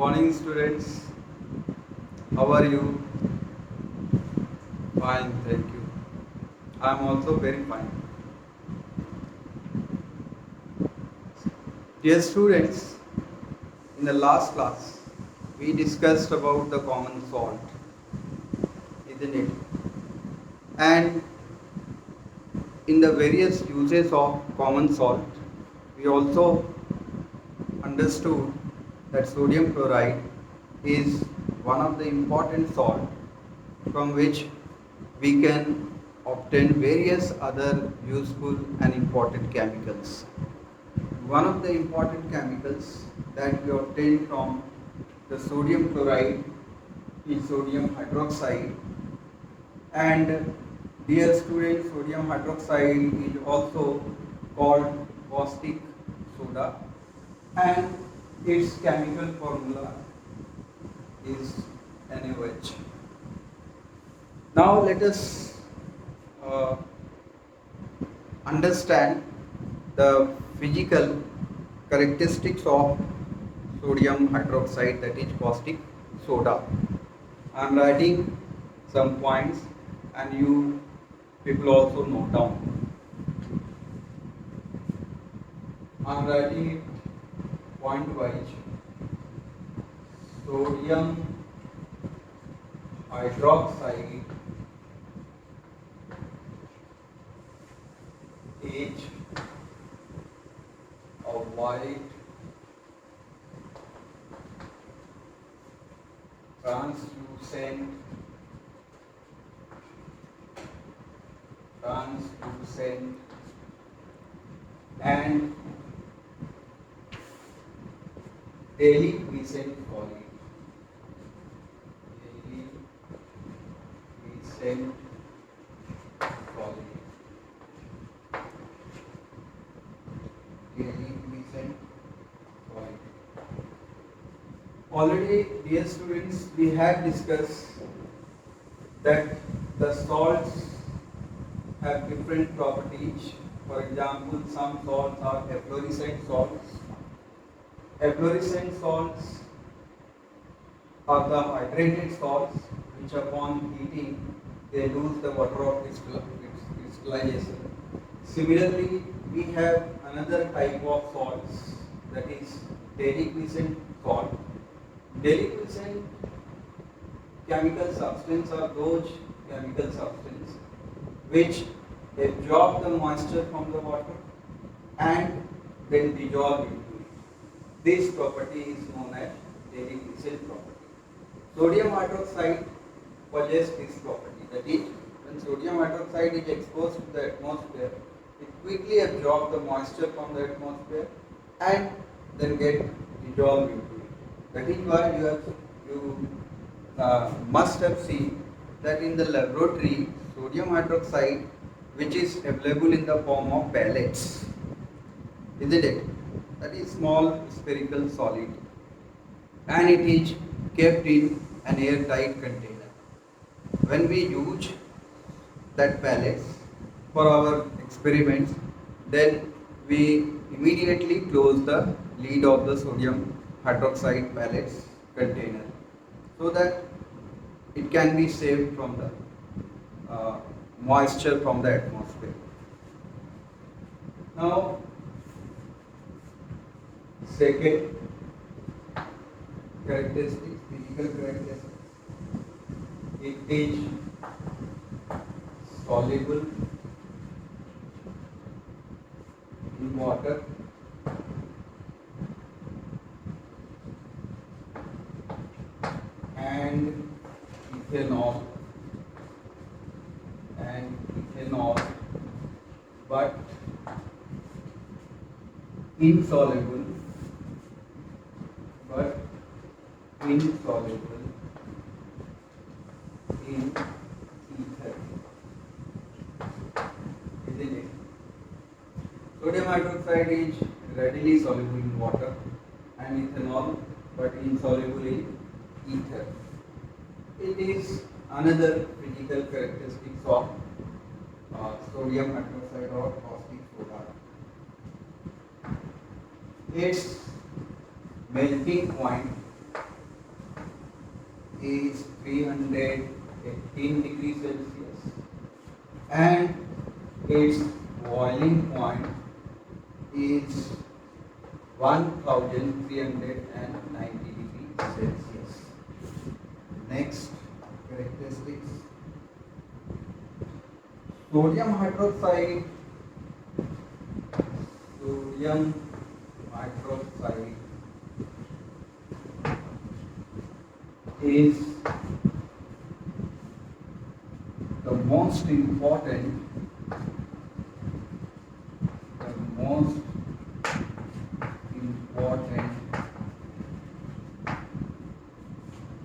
Morning students, how are you? Fine, thank you. I am also very fine. Dear students, in the last class we discussed about the common salt, isn't it? And in the various uses of common salt, we also understood that sodium chloride is one of the important salt from which we can obtain various other useful and important chemicals. One of the important chemicals that we obtain from the sodium chloride is sodium hydroxide, and dear students, sodium hydroxide is also called caustic soda, and its chemical formula is NaOH. Now let us uh, understand the physical characteristics of sodium hydroxide, that is caustic soda. I am writing some points and you people also note down. I am writing it point wise. Sodium hydroxide is a white translucent and delicrescent solid. Delicrescent solid. Delicrescent solid. Already, dear students, we have discussed that the salts have different properties. For example, some salts are efflorescent salts. Efflorescent salts are the hydrated salts which upon heating they lose the water of crystallization. Similarly, we have another type of salts, that is delicrescent salt. Delicrescent chemical substance are those chemical substances which absorb the moisture from the water and then dissolve into it. This property is known as delicrescent property. Sodium hydroxide possesses this property, that is, when sodium hydroxide is exposed to the atmosphere, it quickly absorbs the moisture from the atmosphere and then get dissolved into it. That is why you must have seen that in the laboratory sodium hydroxide, which is available in the form of pellets, isn't it? That is small spherical solid, and it is kept in an airtight container. When we use that pellets for our experiments, then we immediately close the lid of the sodium hydroxide pellets container so that it can be saved from the moisture from the atmosphere. Now, second characteristics, physical characteristics, it is soluble in water and ethanol but insoluble in ether, isn't it? Sodium hydroxide is readily soluble in water and ethanol but insoluble in ether. It is another physical characteristics of sodium hydroxide or caustic soda. Its melting point is 318 degrees Celsius and its boiling point is 1390 degrees Celsius. Next characteristics. Sodium hydroxide is the most important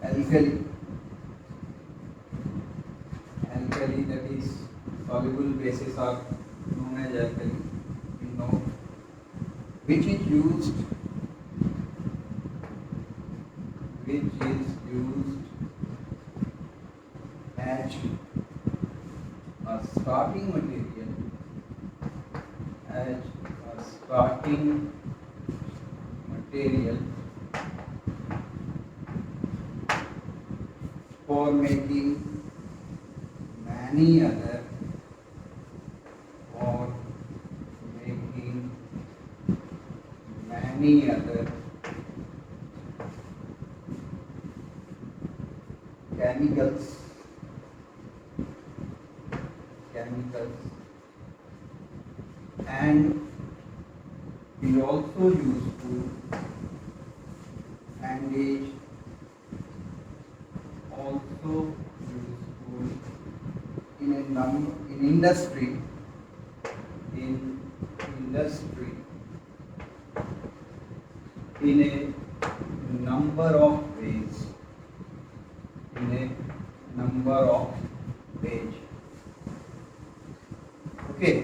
alkali that is soluble bases are known as alkali, you know, which is used as a starting material for making many other chemicals and is also useful in industry in a number of ways. Okay,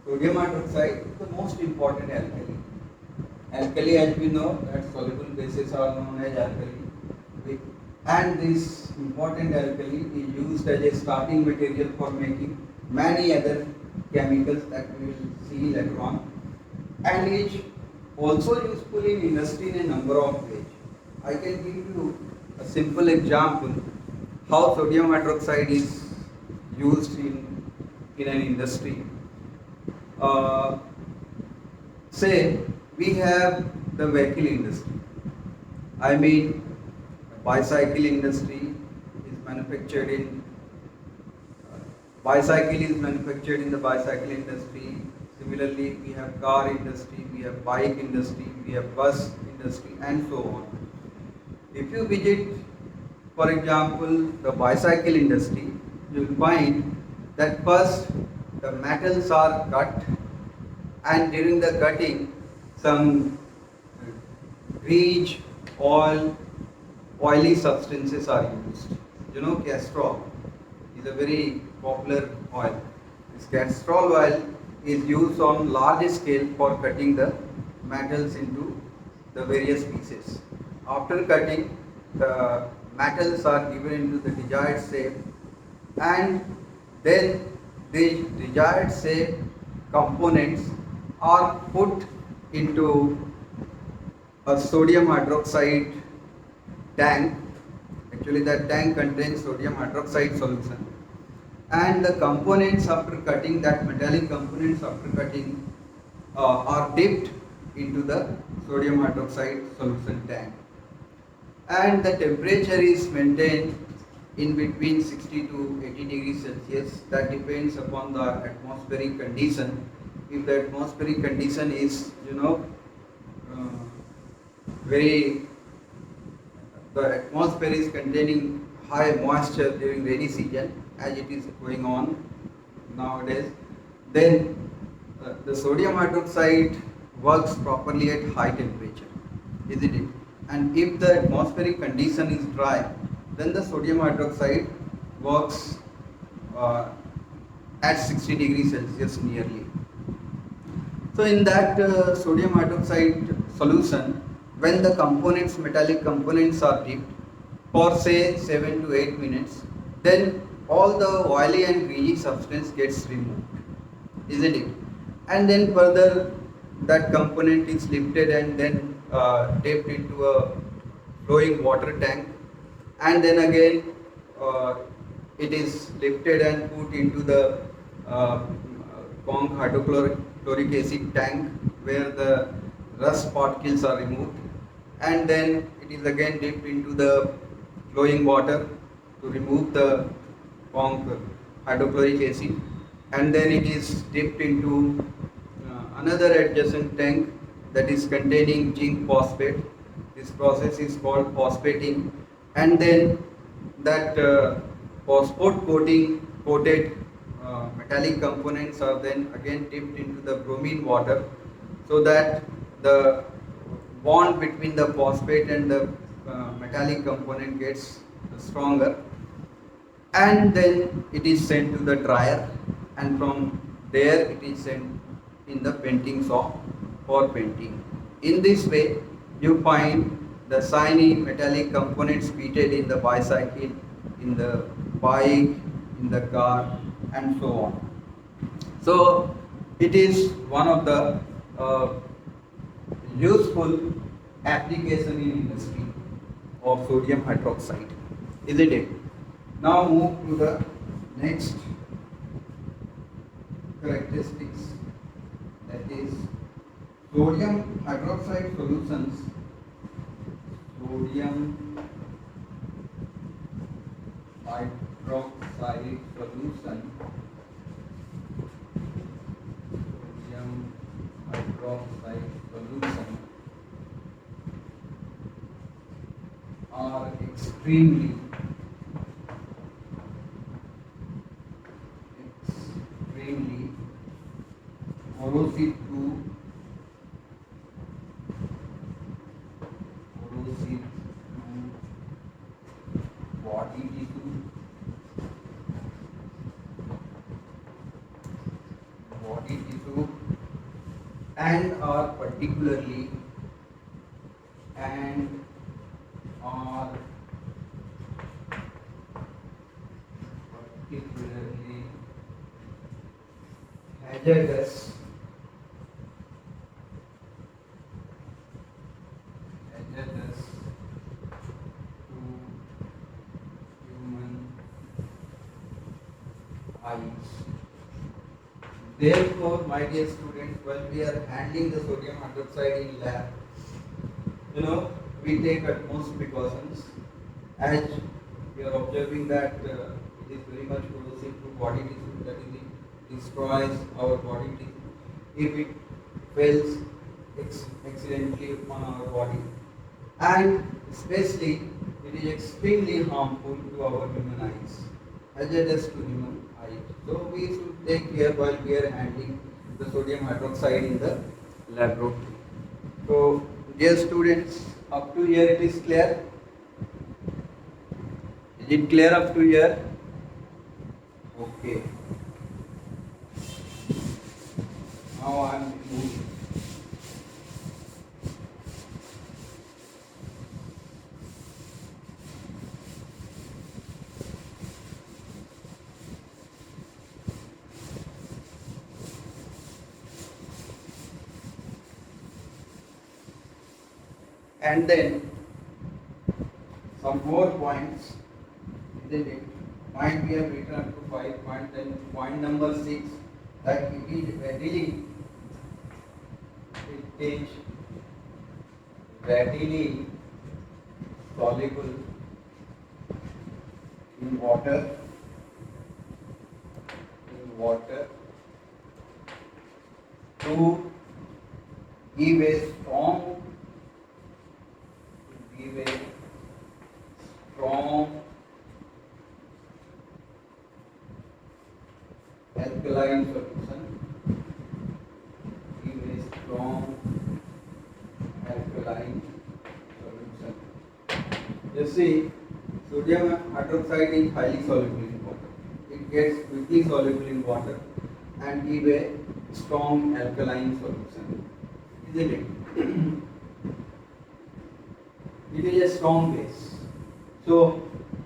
sodium hydroxide is the most important alkali. Alkali, as we know, that soluble bases are known as alkali, and this important alkali is used as a starting material for making many other chemicals that we will see later on, and is also useful in industry in a number of ways. I can give you a simple example how sodium hydroxide is used in an industry. Say we have the vehicle industry. I mean, bicycle industry is manufactured in the bicycle industry. Similarly, we have car industry, we have bike industry, we have bus industry, and so on. If you visit, for example, the bicycle industry, you will find that first the metals are cut, and during the cutting some grease, oily substances are used. You know, castrol is a very popular oil. This castrol oil is used on large scale for cutting the metals into the various pieces. After cutting, the metals are given into the desired shape, and then the desired shape components are put into a sodium hydroxide tank. Actually, that tank contains sodium hydroxide solution, and the components after cutting, that metallic components after cutting, are dipped into the sodium hydroxide solution tank, and the temperature is maintained in between 60 to 80 degrees Celsius. That depends upon the atmospheric condition. If the atmospheric condition is, the atmosphere is containing high moisture during rainy season, as it is going on nowadays, then the sodium hydroxide works properly at high temperature, isn't it? And if the atmospheric condition is dry, then the sodium hydroxide works at 60 degrees Celsius nearly. So in that sodium hydroxide solution, when the metallic components are dipped for say 7 to 8 minutes, then all the oily and greasy substance gets removed, isn't it? And then further that component is lifted and then dipped into a flowing water tank, and then again uh, it is lifted and put into the uh, Kong hydrochloric acid tank where the rust particles are removed, and then it is again dipped into the flowing water to remove the Kong hydrochloric acid, and then it is dipped into another adjacent tank that is containing zinc phosphate. This process is called phosphating, and then that phosphate coated metallic components are then again dipped into the bromine water, so that the bond between the phosphate and the metallic component gets stronger, and then it is sent to the dryer, and from there it is sent in the painting shop for painting. In this way you find the shiny metallic components fitted in the bicycle, in the bike, in the car, and so on. So it is one of the useful application in industry of sodium hydroxide, isn't it? Now move to the next characteristics, that is sodium hydroxide solutions. Sodium hydroxide solution. Sodium hydroxide solution are extremely corrosive to body tissue and are particularly hazardous to human eyes. Therefore, my dear students, while we are handling the sodium hydroxide in lab, we take utmost precautions, as we are observing that it is very much corrosive to body tissue, that is, it destroys our body tissue if it fails accidentally upon our body, and especially it is extremely harmful to our human eyes, hazardous to human eyes. So we should take care while we are handling the sodium hydroxide in the laboratory. So dear students, up to here it is clear? Is it clear up to here? Okay. Now I am moving. And then some more points, isn't it? Point we have written up to 5 points. Then point number 6, that it is readily soluble in water. To give a strong alkaline solution. Give a strong alkaline solution. You see, sodium hydroxide is highly soluble in water. It gets quickly soluble in water and give a strong alkaline solution, isn't it? It is a strong base. So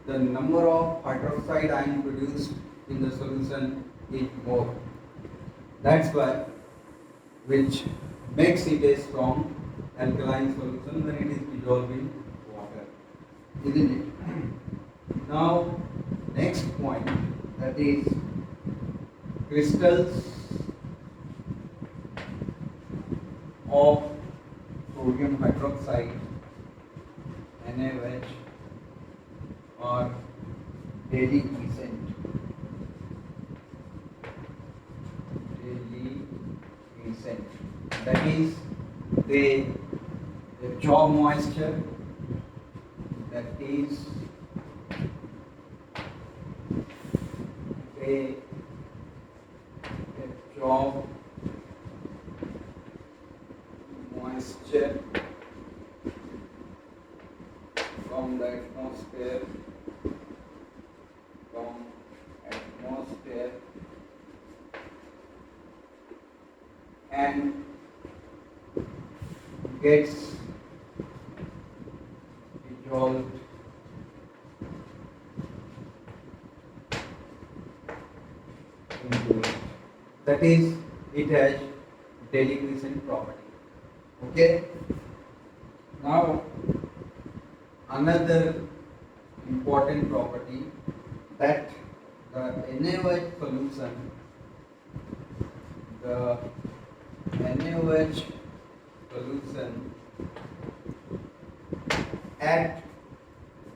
the number of hydroxide ion produced in the solution is more. That's why, which makes it a strong alkaline solution when it is dissolved in water, isn't it? Now, next point, that is crystals of sodium hydroxide NaOH are deliquescent. That is, they absorb moisture. That is, they absorb moisture from the atmosphere, and gets dissolved into it. That is, it has deliquescent property. Okay. Now, another important property, that the NaOH solution, at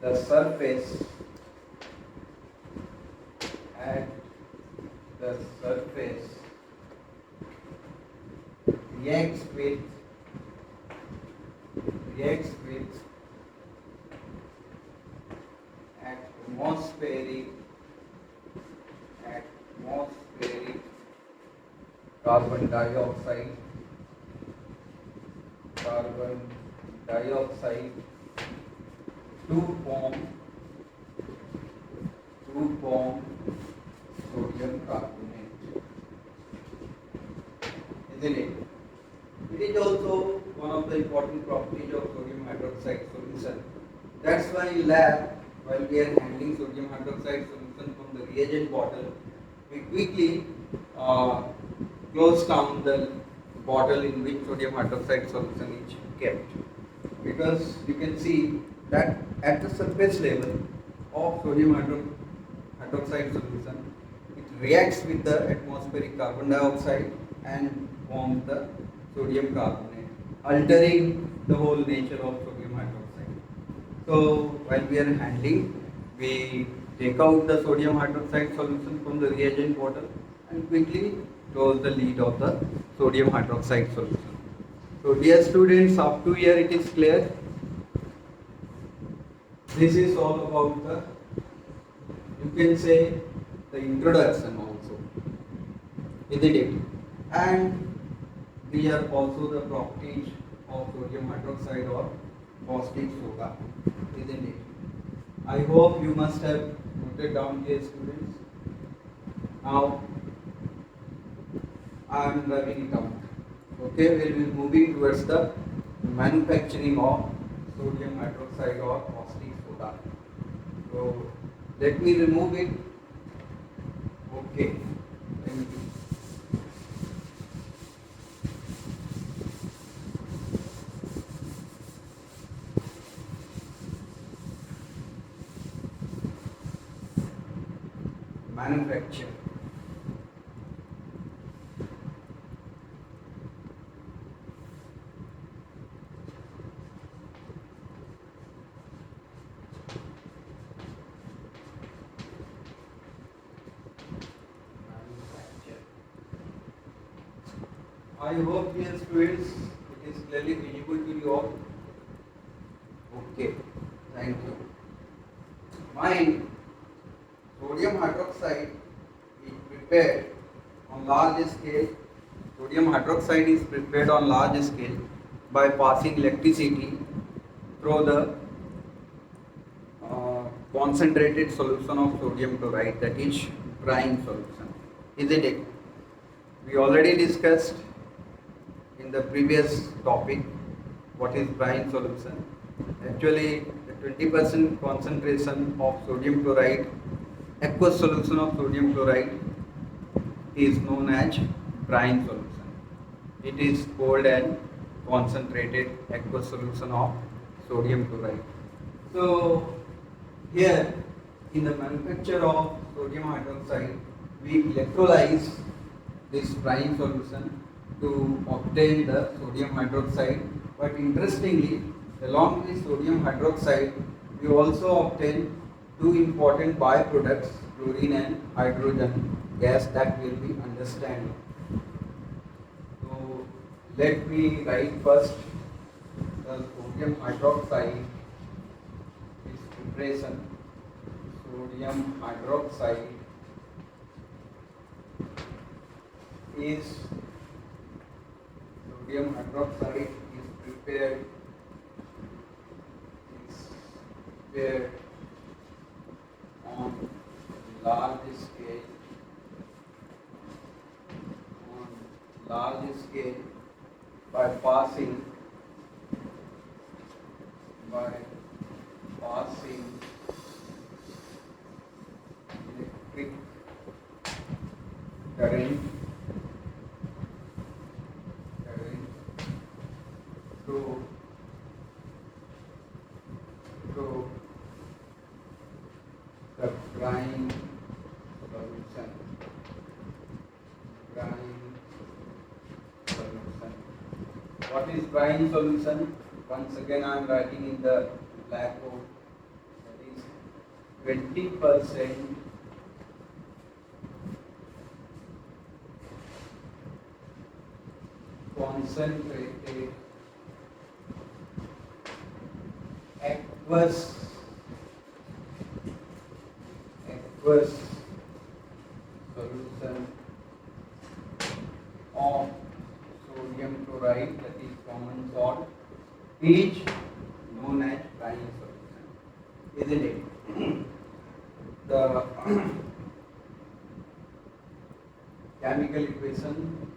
the surface reacts with atmospheric carbon dioxide to form sodium carbonate. Isn't it? It is also one of the important properties of sodium hydroxide solution. That's why in lab, while we are handling sodium hydroxide solution from the reagent bottle, we quickly close down the bottle in which sodium hydroxide solution is kept, because you can see that at the surface level of sodium hydroxide solution, it reacts with the atmospheric carbon dioxide and forms the sodium carbonate, altering the whole nature of sodium hydroxide. So while we are handling, we take out the sodium hydroxide solution from the reagent bottle and quickly close the lid of the sodium hydroxide solution. So dear students, up to here it is clear. This is all about the, you can say, the introduction also, isn't it? And these are also the properties of sodium hydroxide or caustic soda, isn't it? I hope you must have noted down here, students. Now I am writing it out. Okay, we will be moving towards the manufacturing of sodium hydroxide or caustic soda. So let me remove it. Okay, thank you. Manufacture. I hope, dear students, it is clearly visible to you all. Okay, thank you. Mine, sodium hydroxide is prepared on large scale. Sodium hydroxide is prepared on large scale by passing electricity through the concentrated solution of sodium chloride, that is brine solution, isn't it? We already discussed in the previous topic what is brine solution. Actually, the 20% concentration of sodium chloride, aqueous solution of sodium chloride, is known as brine solution. It is cold and concentrated aqueous solution of sodium chloride. So here in the manufacture of sodium hydroxide, we electrolyze this brine solution to obtain the sodium hydroxide. But interestingly, along with sodium hydroxide, we also obtain two important byproducts, chlorine and hydrogen gas, that will be understanding. So let me write first the sodium hydroxide is preparation. Sodium hydroxide is prepared on large scale by passing electric current through the brine solution. What is brine solution? Once again I am writing in the blackboard. That is 20% concentrated aqueous solution of sodium chloride, that is common salt, is known as brine solution, isn't it? The chemical equation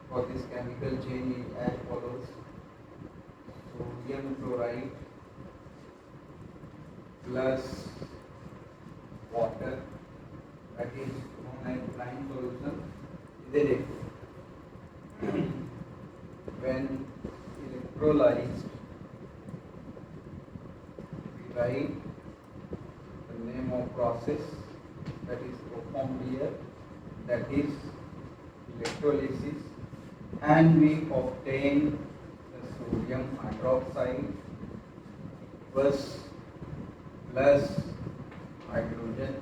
for this chemical chain is as follows: sodium chloride plus water, that is known as brine solution, isn't it? When electrolyzed, we write the name of process that is performed here, that is electrolysis, and we obtain the sodium hydroxide plus hydrogen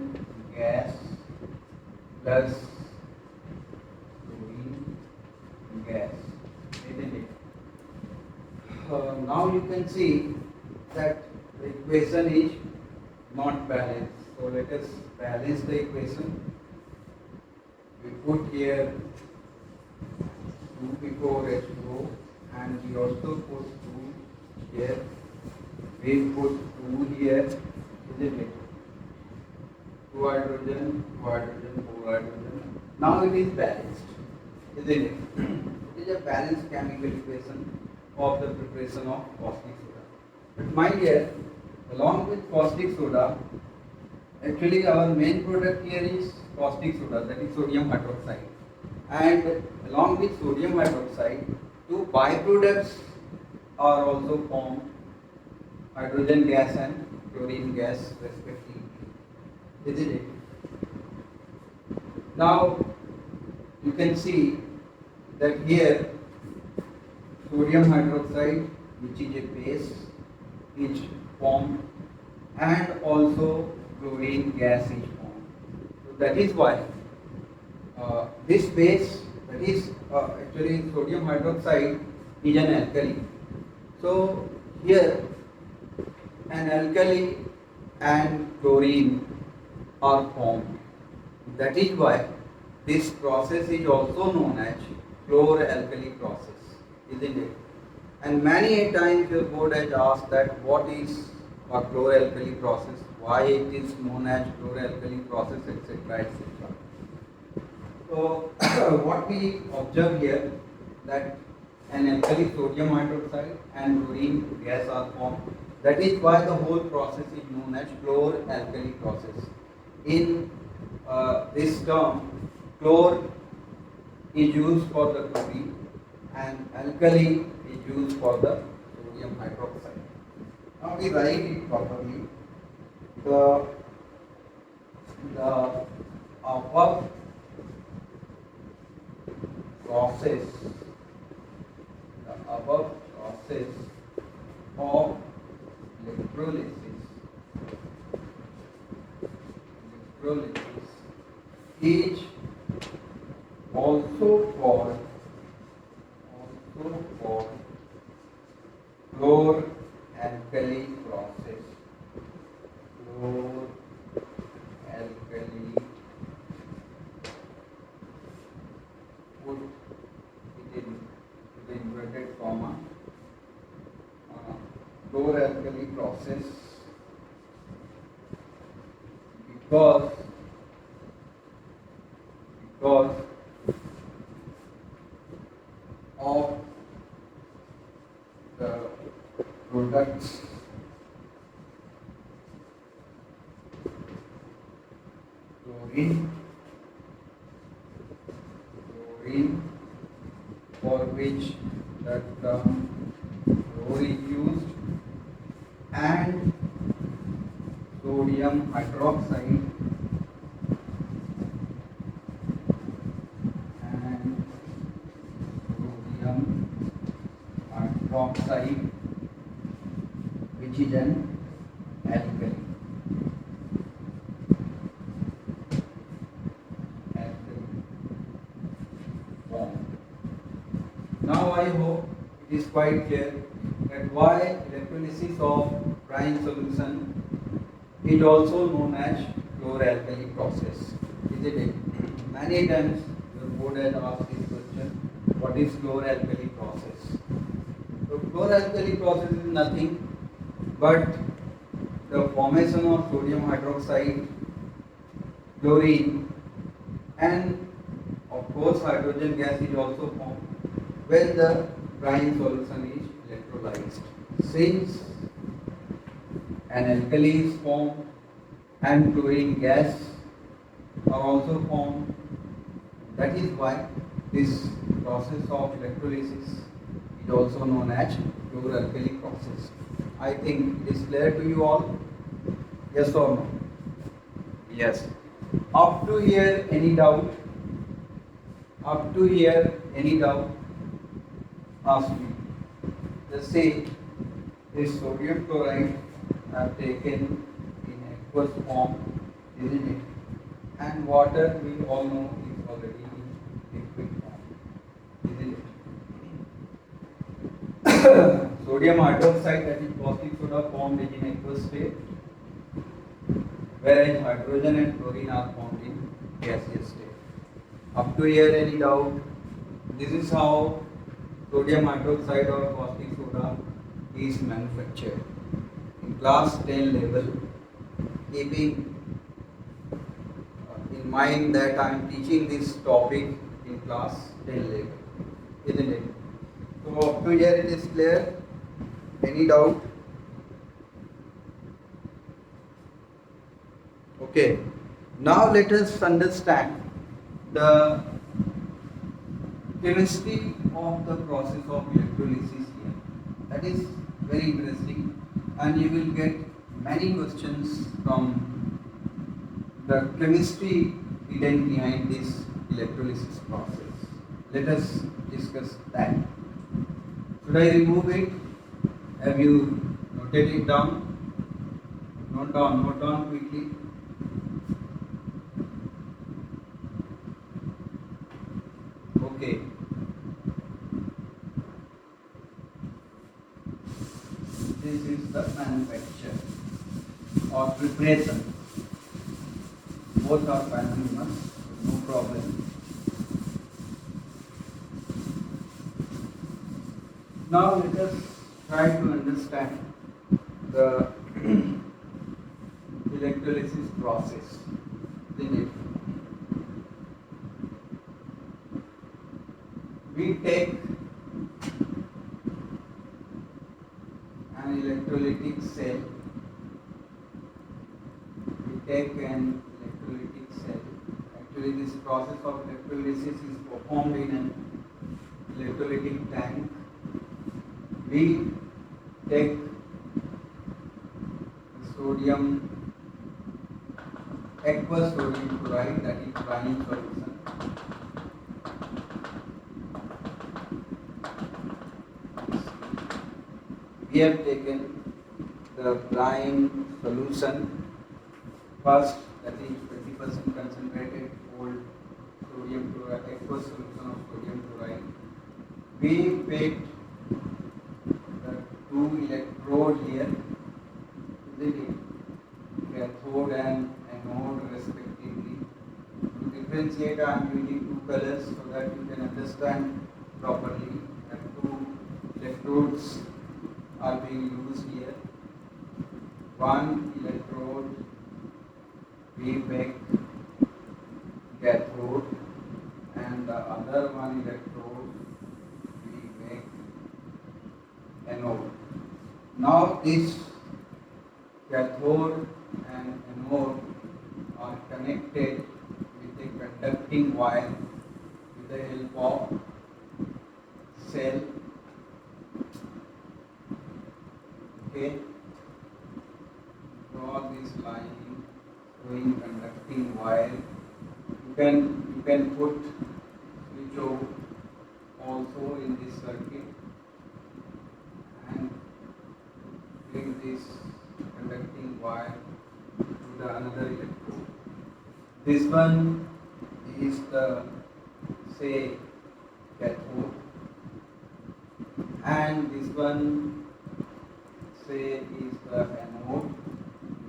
gas plus chlorine gas, isn't it? Now you can see that the equation is not balanced. So let us balance the equation. We put here 2P4H2O, and we also put 2 here. We put 2 here, isn't it? 2 hydrogen, 4 hydrogen. Now it is balanced, isn't it? It is a balanced chemical equation of the preparation of caustic soda. But mind here, along with caustic soda, actually our main product here is caustic soda, that is sodium hydroxide. And along with sodium hydroxide, two byproducts are also formed, hydrogen gas and chlorine gas respectively, isn't it? Now you can see that here sodium hydroxide, which is a base, is formed, and also chlorine gas is formed. So that is why this base, that is actually sodium hydroxide, is an alkali. So here an alkali and chlorine are formed. That is why this process is also known as chloralkali process, isn't it? And many a times your board has asked that what is a chloralkali process, why it is known as chloralkali process, etc., etc. So what we observe here, that an alkali sodium hydroxide and chlorine gas are formed. That is why the whole process is known as chloralkali process. In this term, chlor is used for the chlorine and alkali is used for the sodium hydroxide. Now we write it properly. The the above process, the above process of electrolysis is also called chlor-alkali process. Chlor-alkali, put it in the inverted comma. Chlor-alkali process because of the products chlorine for which the term chlorine used, and sodium hydroxide which is an alkali form. Now I hope it is quite clear that why electrolysis of brine solution is also known as chlor-alkali process, isn't it? Many times your board has asked this question, what is chlor-alkali process? So chlor-alkali process is nothing but the formation of sodium hydroxide, chlorine, and of course hydrogen gas is also formed when the brine solution is electrolyzed. Since an alkali is formed and chlorine gas are also formed, that is why this process of electrolysis is also known as chlor-alkali process. I think it is clear to you all? Yes or no? Yes. Up to here, any doubt? Up to here, any doubt? Ask me. Just say this sodium chloride have taken in aqueous form, isn't it? And water we all know is already in liquid form, isn't it? Sodium hydroxide, that is caustic soda, formed in aqueous state, whereas hydrogen and chlorine are formed in gaseous state. Up to here, any doubt? This is how sodium hydroxide or caustic soda is manufactured. In class 10 level, keeping in mind that I am teaching this topic in class 10 level, isn't it? So up to here it is clear? Any doubt? Okay. Now let us understand the chemistry of the process of electrolysis here. That is very interesting, and you will get many questions from the chemistry hidden behind this electrolysis process. Let us discuss that. Should I remove it? Have you noted it down? Note down quickly. Okay. This is the manufacture or preparation. Both are synonymous, no problem. Now let us try to understand the electrolysis process. We take an electrolytic cell. Actually, this process of electrolysis is performed in an electrolytic tank. We take sodium aqueous sodium chloride, that is brine solution. We have taken the brine solution first, that is 20% concentrated old sodium chloride, aqueous solution of sodium chloride. We picked the two electrode here, isn't it? Cathode and anode respectively. To differentiate, I am using two colors so that you can understand properly. And two electrodes are being used here. One electrode we make cathode and the other one electrode we make anode. Now this cathode and anode are connected with a conducting wire with the help of cell. Okay, draw this line showing conducting wire. You can put switch also in this circuit and bring this conducting wire to the another electrode. This one is the, say, cathode, and this one, say, is the anode,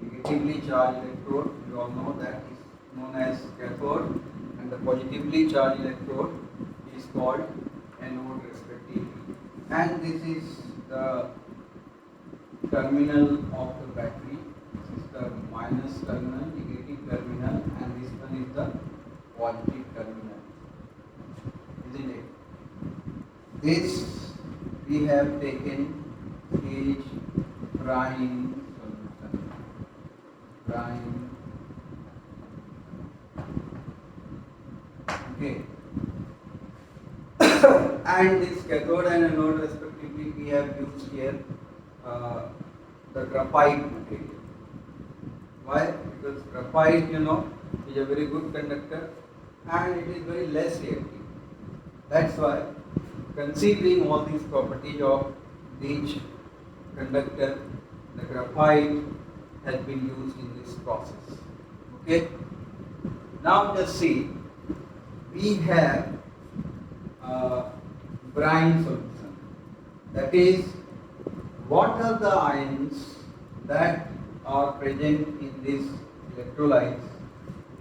negatively charged electrode. You all know that is known as cathode, and the positively charged electrode is called anode respectively. And this is the terminal of the battery. This is the minus terminal, negative terminal, and this one is the positive terminal, isn't it? This we have taken is brine solution. Brine. Okay. And this cathode and anode respectively we have used here the graphite material. Why? Because graphite, is a very good conductor and it is very less reactive. That's why, considering all these properties of each conductor, the graphite has been used in this process. Okay. Now just see, we have brine solution. That is, what are the ions that are present in this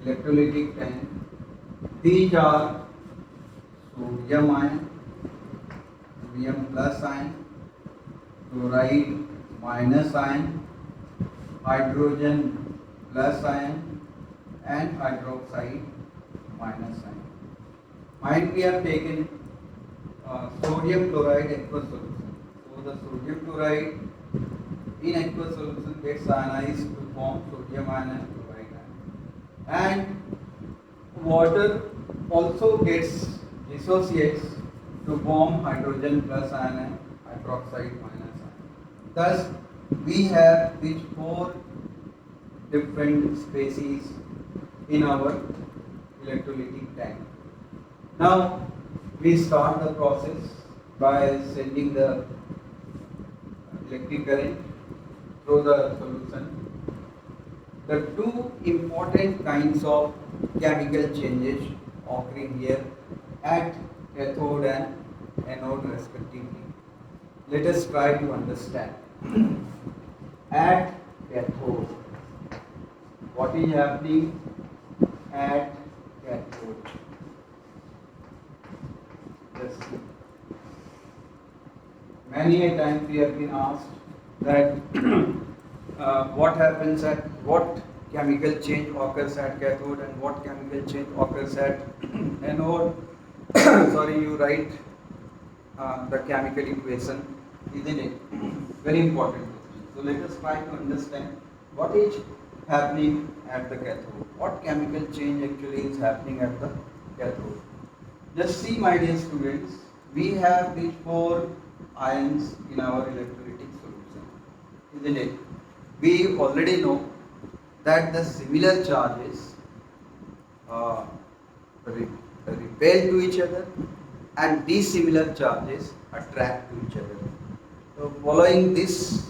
electrolytic tank? These are sodium ion, sodium plus ion, chloride minus ion, hydrogen plus ion, and hydroxide minus ion. Mind we have taken sodium chloride aqueous solution. So the sodium chloride in aqueous solution gets ionized to form sodium ion and chloride ion. And water also gets dissociates to form hydrogen plus ion and hydroxide minus ion. Thus, we have these four different species in our electrolytic tank. Now, we start the process by sending the electric current through the solution. The two important kinds of chemical changes occurring here at cathode and anode respectively. Let us try to understand. At cathode, what is happening at cathode? Let's see. Many a times we have been asked that what happens at what chemical change occurs at cathode and what chemical change occurs at anode. Sorry, you write the chemical equation, isn't it? Very important. So let us try to understand what is happening at the cathode. What chemical change actually is happening at the cathode? Just see, my dear students, we have these four ions in our electrolytic solution, isn't it? We already know that the similar charges uh, re- repel to each other and dissimilar charges attract to each other. So following this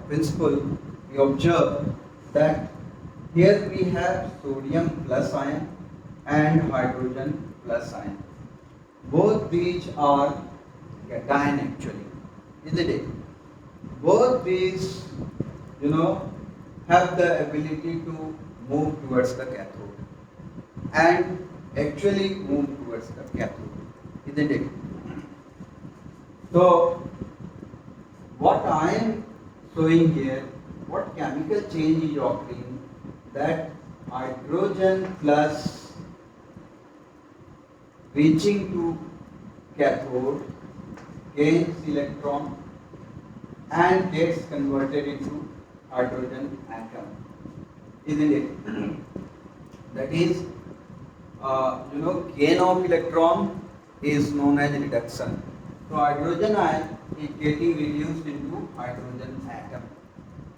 principle, we observe that here we have sodium plus ion and hydrogen plus ion. Both these are cation actually, isn't it? Both these, you know, have the ability to move towards the cathode and actually move towards the cathode, isn't it? So, what I am showing here, what chemical change is occurring, that hydrogen plus reaching to cathode gains electron and gets converted into hydrogen atom, isn't it? That is, gain of electron is known as reduction. So hydrogen ion is getting reduced into hydrogen atom.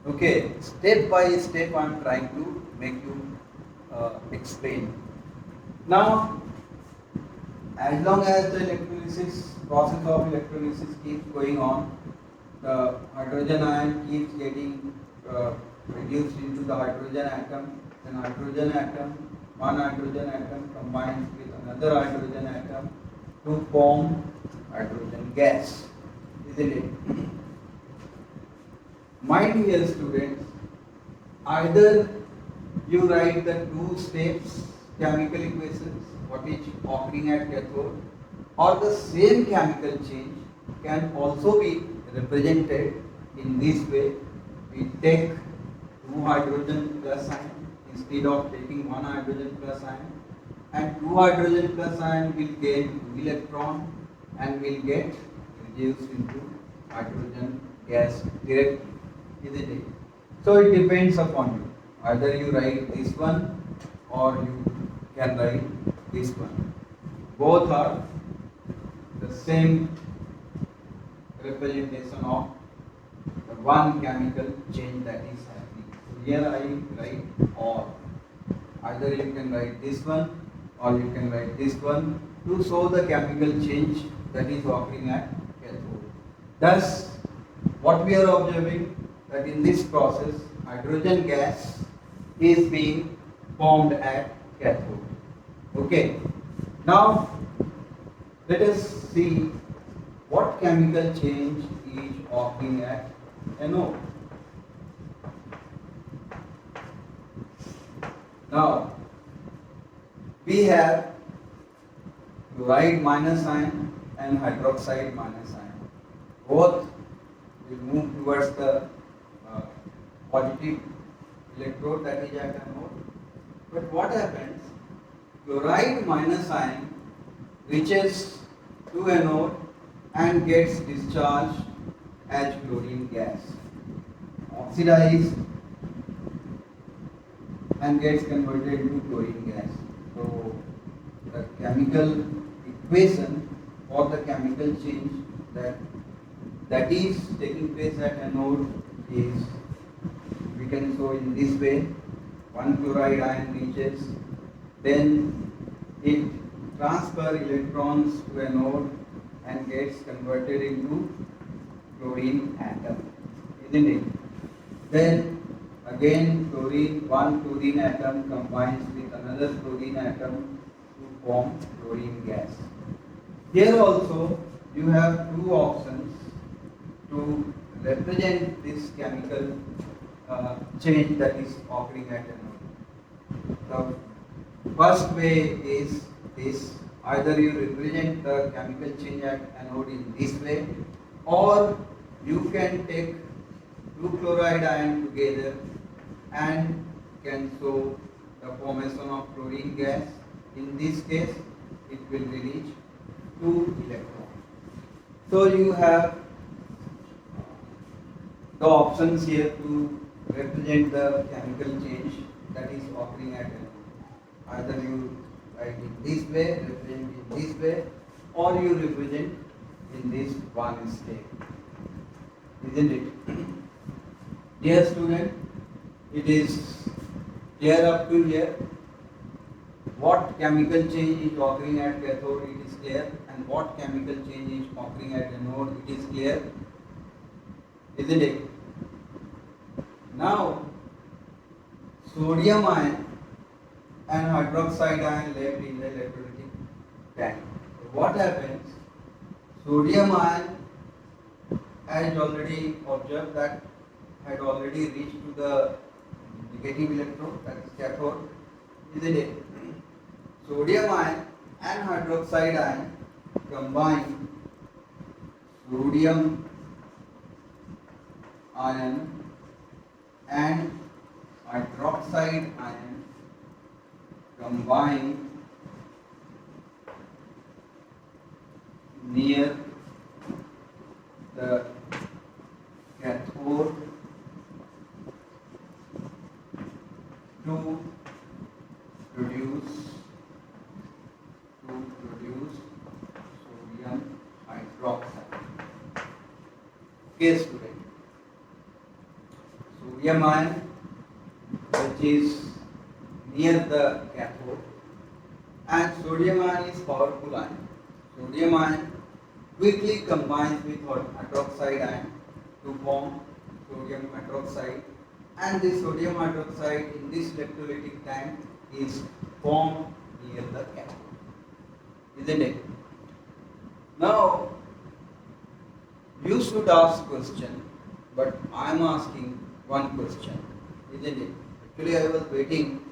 Okay, step by step I am trying to make you explain. Now, as long as the process of electrolysis keeps going on, the hydrogen ion keeps getting reduced into the hydrogen atom, then one hydrogen atom combines with another hydrogen atom to form hydrogen gas, isn't it? Mind here students, either you write the two steps chemical equations, what is occurring at cathode, or the same chemical change can also be represented in this way. We take two hydrogen plus ion instead of taking one hydrogen plus ion, and two hydrogen plus ion will gain two electron and will get reduced into hydrogen gas directly, isn't it? So it depends upon you. Either you write this one or you can write this one. Both are the same representation of the one chemical change that is happening. So here I write or. Either you can write this one or you can write this one to show the chemical change that is occurring at cathode. Thus, what we are observing, that in this process hydrogen gas is being formed at cathode. Okay. Now let us see what chemical change is occurring at anode. Now we have chloride minus ion and hydroxide minus ion. Both will move towards the positive electrode, that is at anode. But what happens? Chloride minus ion reaches to anode and gets discharged as chlorine gas, oxidized and gets converted into chlorine gas. So the chemical equation or the chemical change that is taking place at anode is, we can show in this way. One chloride ion reaches, then it transfers electrons to anode and gets converted into chlorine atom, isn't it? Then again one chlorine atom combines with another chlorine atom to form chlorine gas. Here also you have two options to represent this chemical change that is occurring at anode. The first way is this: either you represent the chemical change at anode in this way, or you can take two chloride ion together and can show the formation of chlorine gas. In this case, it will release 2 electrons. So you have the options here to represent the chemical change that is occurring at anode. Either you write in this way, represent in this way, or you represent in this one step, isn't it? Dear student, it is Clear up to here? What chemical change is occurring at cathode, it is clear, and what chemical change is occurring at anode, it is clear, isn't it? Now, sodium ion and hydroxide ion left in the electrolytic tank. What happens? Sodium ion, as already observed, that had already reached to the negative electrode, that is cathode, isn't it? Sodium ion and hydroxide ion combine. Sodium ion and hydroxide ion combine near the cathode to produce sodium hydroxide. Okay, student. Sodium ion, which is near the cathode, and sodium ion is powerful ion. Sodium ion quickly combines with hydroxide ion to form sodium hydroxide, and this sodium hydroxide in this electrolytic tank is formed near the cathode, isn't it? Now, you should ask question, but I am asking one question, isn't it? Actually, I was waiting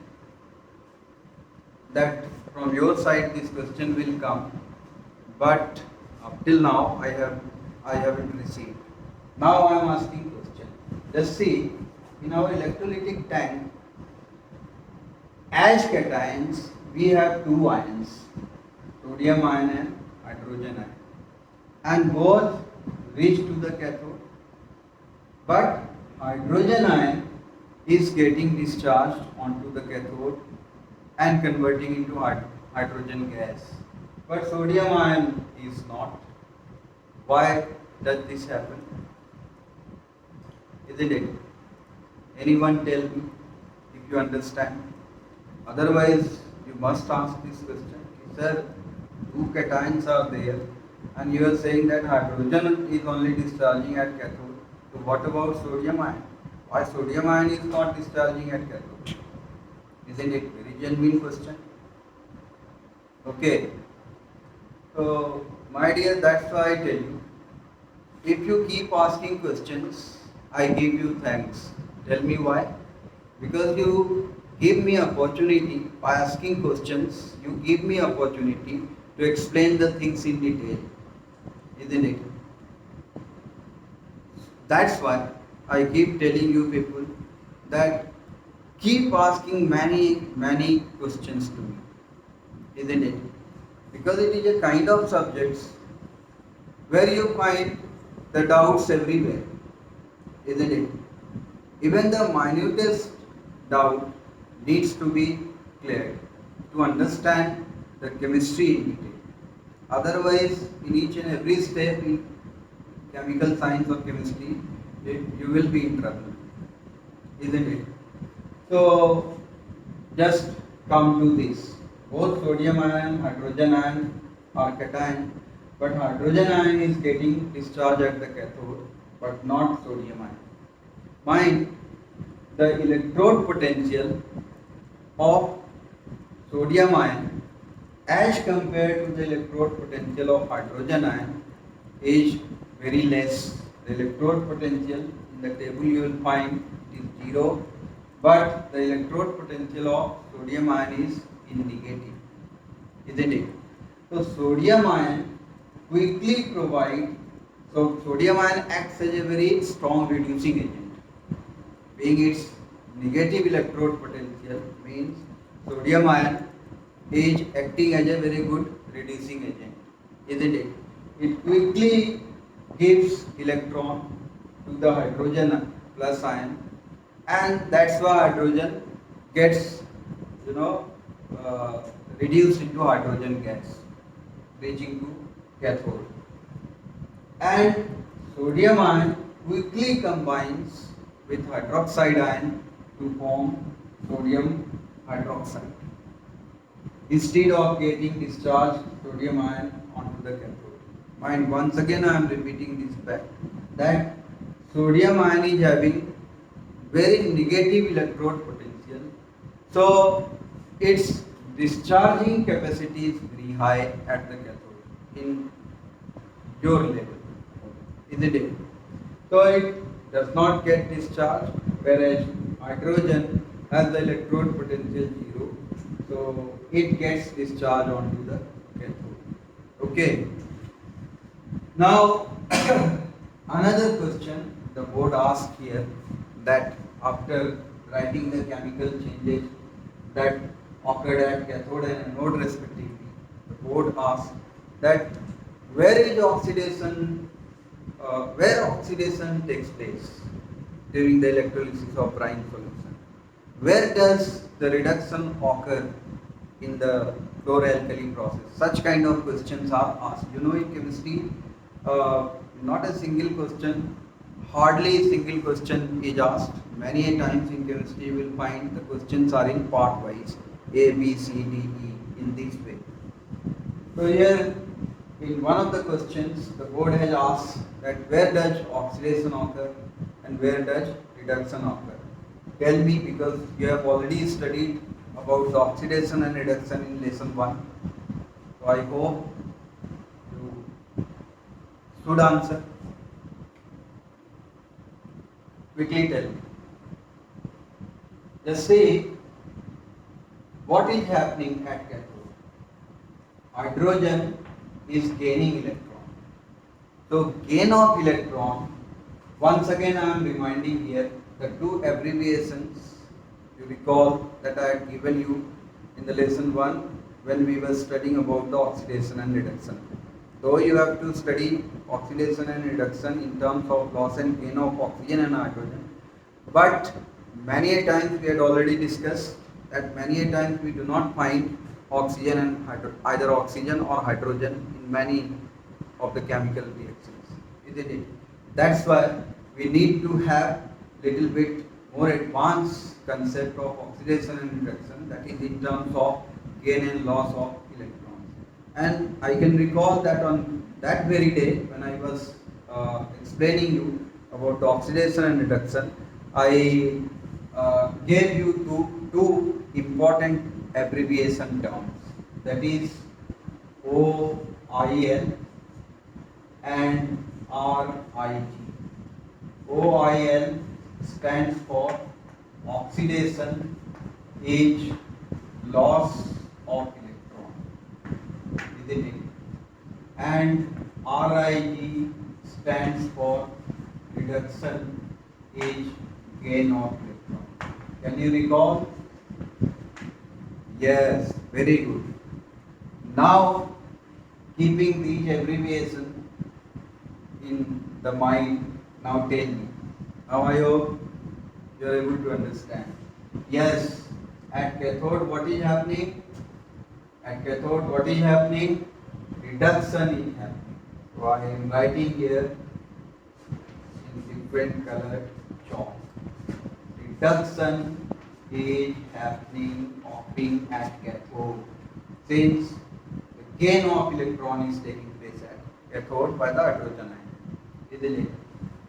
that from your side this question will come, but up till now I haven't received. Now I am asking question. Just see, in our electrolytic tank, as cations we have two ions, sodium ion and hydrogen ion, and both reach to the cathode, but hydrogen ion is getting discharged onto the cathode and converting into hydrogen gas, but sodium ion is not. Why does this happen? Isn't it? Anyone tell me if you understand? Otherwise, you must ask this question. Sir, two cations are there, and you are saying that hydrogen is only discharging at cathode. So what about sodium ion? Why sodium ion is not discharging at cathode? Isn't it very genuine question? Okay. So my dear, that's why I tell you, if you keep asking questions, I give you thanks. Tell me why? Because you give me opportunity by asking questions, you give me opportunity to explain the things in detail, isn't it? That's why I keep telling you people that keep asking many questions to me, isn't it? Because it is a kind of subjects where you find the doubts everywhere, isn't it? Even the minutest doubt needs to be cleared to understand the chemistry in detail. Otherwise, in each and every step in chemical science or chemistry, you will be in trouble, isn't it? So, just come to this. Both sodium ion, hydrogen ion are cation, but hydrogen ion is getting discharged at the cathode, but not sodium ion. Mind, the electrode potential of sodium ion as compared to the electrode potential of hydrogen ion is very less. The electrode potential in the table you will find is 0, but the electrode potential of sodium ion is in negative, isn't it? So sodium ion quickly provide, so sodium ion acts as a very strong reducing agent. Being its negative electrode potential means sodium ion is acting as a very good reducing agent, isn't it? It quickly gives electron to the hydrogen plus ion, and that's why hydrogen gets reduced into hydrogen gas, reaching to cathode. And sodium ion quickly combines with hydroxide ion to form sodium hydroxide. Instead of getting discharged sodium ion onto the cathode. Mind, once again I am repeating this fact that sodium ion is having very negative electrode potential, so its discharging capacity is very high at the cathode in your level, isn't it? So it does not get discharged, whereas hydrogen has the electrode potential 0, so it gets discharged onto the cathode. Okay. Now another question the board asked here, that after writing the chemical changes that occurred at cathode and anode respectively, the board asked that where oxidation takes place during the electrolysis of brine solution. Where does the reduction occur in the chloralkali process? Such kind of questions are asked. You know, in chemistry, not a single question, hardly a single question is asked. Many a times in chemistry you will find the questions are in part wise, A, B, C, D, E, in this way. So here in one of the questions the board has asked that where does oxidation occur and where does reduction occur. Tell me, because you have already studied about the oxidation and reduction in lesson 1. So I hope you should answer. Quickly tell me. Just see what is happening at cathode. Hydrogen is gaining electron. So gain of electron, once again I am reminding here the two abbreviations you recall that I had given you in the lesson 1 when we were studying about the oxidation and reduction. Though you have to study oxidation and reduction in terms of loss and gain of oxygen and hydrogen, but many a times we had already discussed that many a times we do not find oxygen and either oxygen or hydrogen in many of the chemical reactions, isn't it? That's why we need to have little bit more advanced concept of oxidation and reduction, that is in terms of gain and loss of electrons. And I can recall that on that very day when I was explaining you about the oxidation and reduction, I gave you two important abbreviation terms, that is OIL and RIG. OIL stands for oxidation is loss of electron, isn't it? And RIG stands for reduction is gain of electron. Can you recall? Yes, very good. Now, keeping these abbreviations in the mind, now tell me. Now I hope you are able to understand. Yes, at cathode what is happening? At cathode what is happening? Reduction is happening. So I am writing here in different colored chalk. Reduction is occurring at cathode, since the gain of electron is taking place at cathode by the hydrogen ion, isn't it?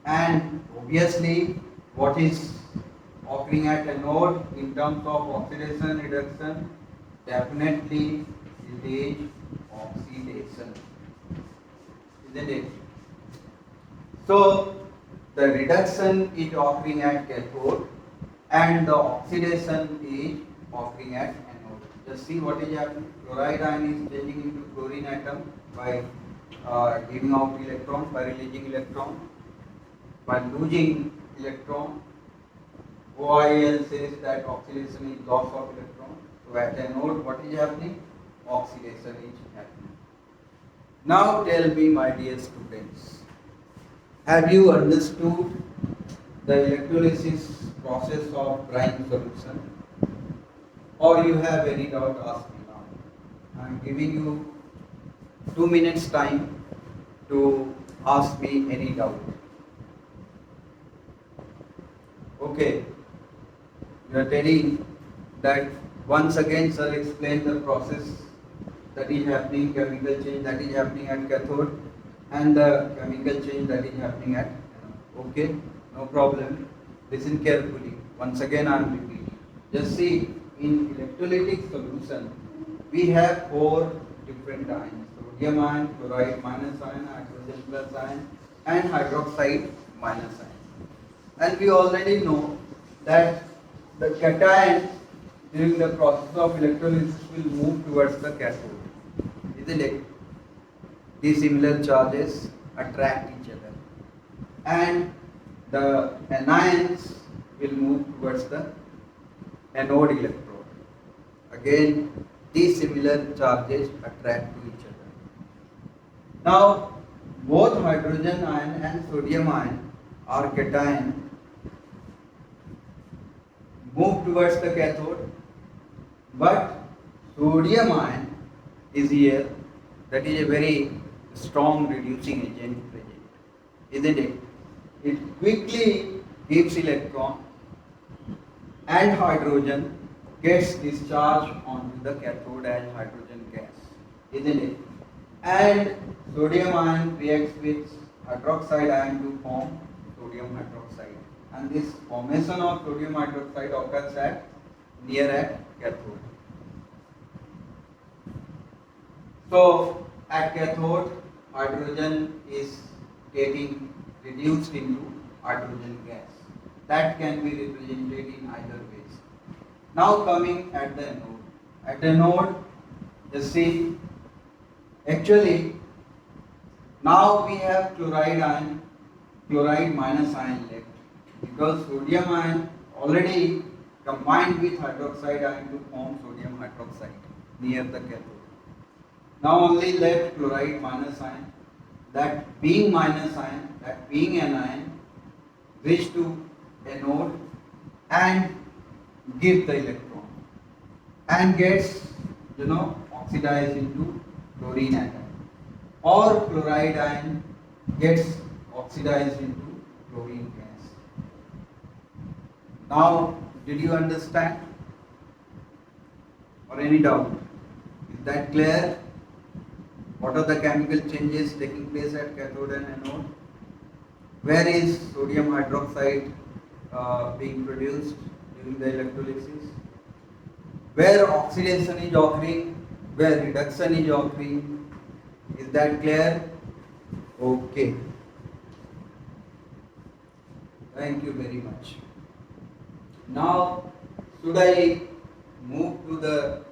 And obviously what is occurring at anode in terms of oxidation and reduction? Definitely it is oxidation, isn't it? So the reduction is occurring at cathode and the oxidation is occurring at anode. Just see what is happening. Chloride ion is changing into chlorine atom by giving out electrons, by releasing electron, by losing electron. OIL says that oxidation is loss of electron. So at anode what is happening? Oxidation is happening. Now tell me, my dear students, have you understood the electrolysis process of brine solution, or you have any doubt? Ask me now. I am giving you 2 minutes time to ask me any doubt. Okay, you are telling that once again sir explain the process that is happening, chemical change that is happening at cathode and the chemical change that is happening at anode. Okay, no problem. Listen carefully. Once again I am repeating. Just see, in electrolytic solution we have four different ions: sodium ion, chloride minus ion, hydrogen plus ion, and hydroxide minus ion. And we already know that the cation during the process of electrolysis will move towards the cathode, isn't it? These similar charges attract each other, and the anions will move towards the anode electrode. Again, these similar charges attract to each other. Now, both hydrogen ion and sodium ion are cation move towards the cathode, but sodium ion is here, that is a very strong reducing agent present, isn't it? It quickly gives electron and hydrogen gets discharged onto the cathode as hydrogen gas, isn't it? And sodium ion reacts with hydroxide ion to form sodium hydroxide. And this formation of sodium hydroxide occurs at near at cathode. So at cathode, hydrogen is getting reduced into hydrogen gas. That can be represented in either ways. Now coming at the anode. At the anode, you see, actually now we have chloride ion, chloride minus ion left, because sodium ion already combined with hydroxide ion to form sodium hydroxide near the cathode. Now only left chloride minus ion, that being minus ion, that being an ion, reach to anode and give the electron and gets oxidized into chlorine atom, or chloride ion gets oxidized into chlorine gas. Now, did you understand or any doubt? Is that clear? What are the chemical changes taking place at cathode and anode? Where is sodium hydroxide being produced during the electrolysis? Where oxidation is occurring? Where reduction is occurring? Is that clear? Okay. Thank you very much. Now, should I move to the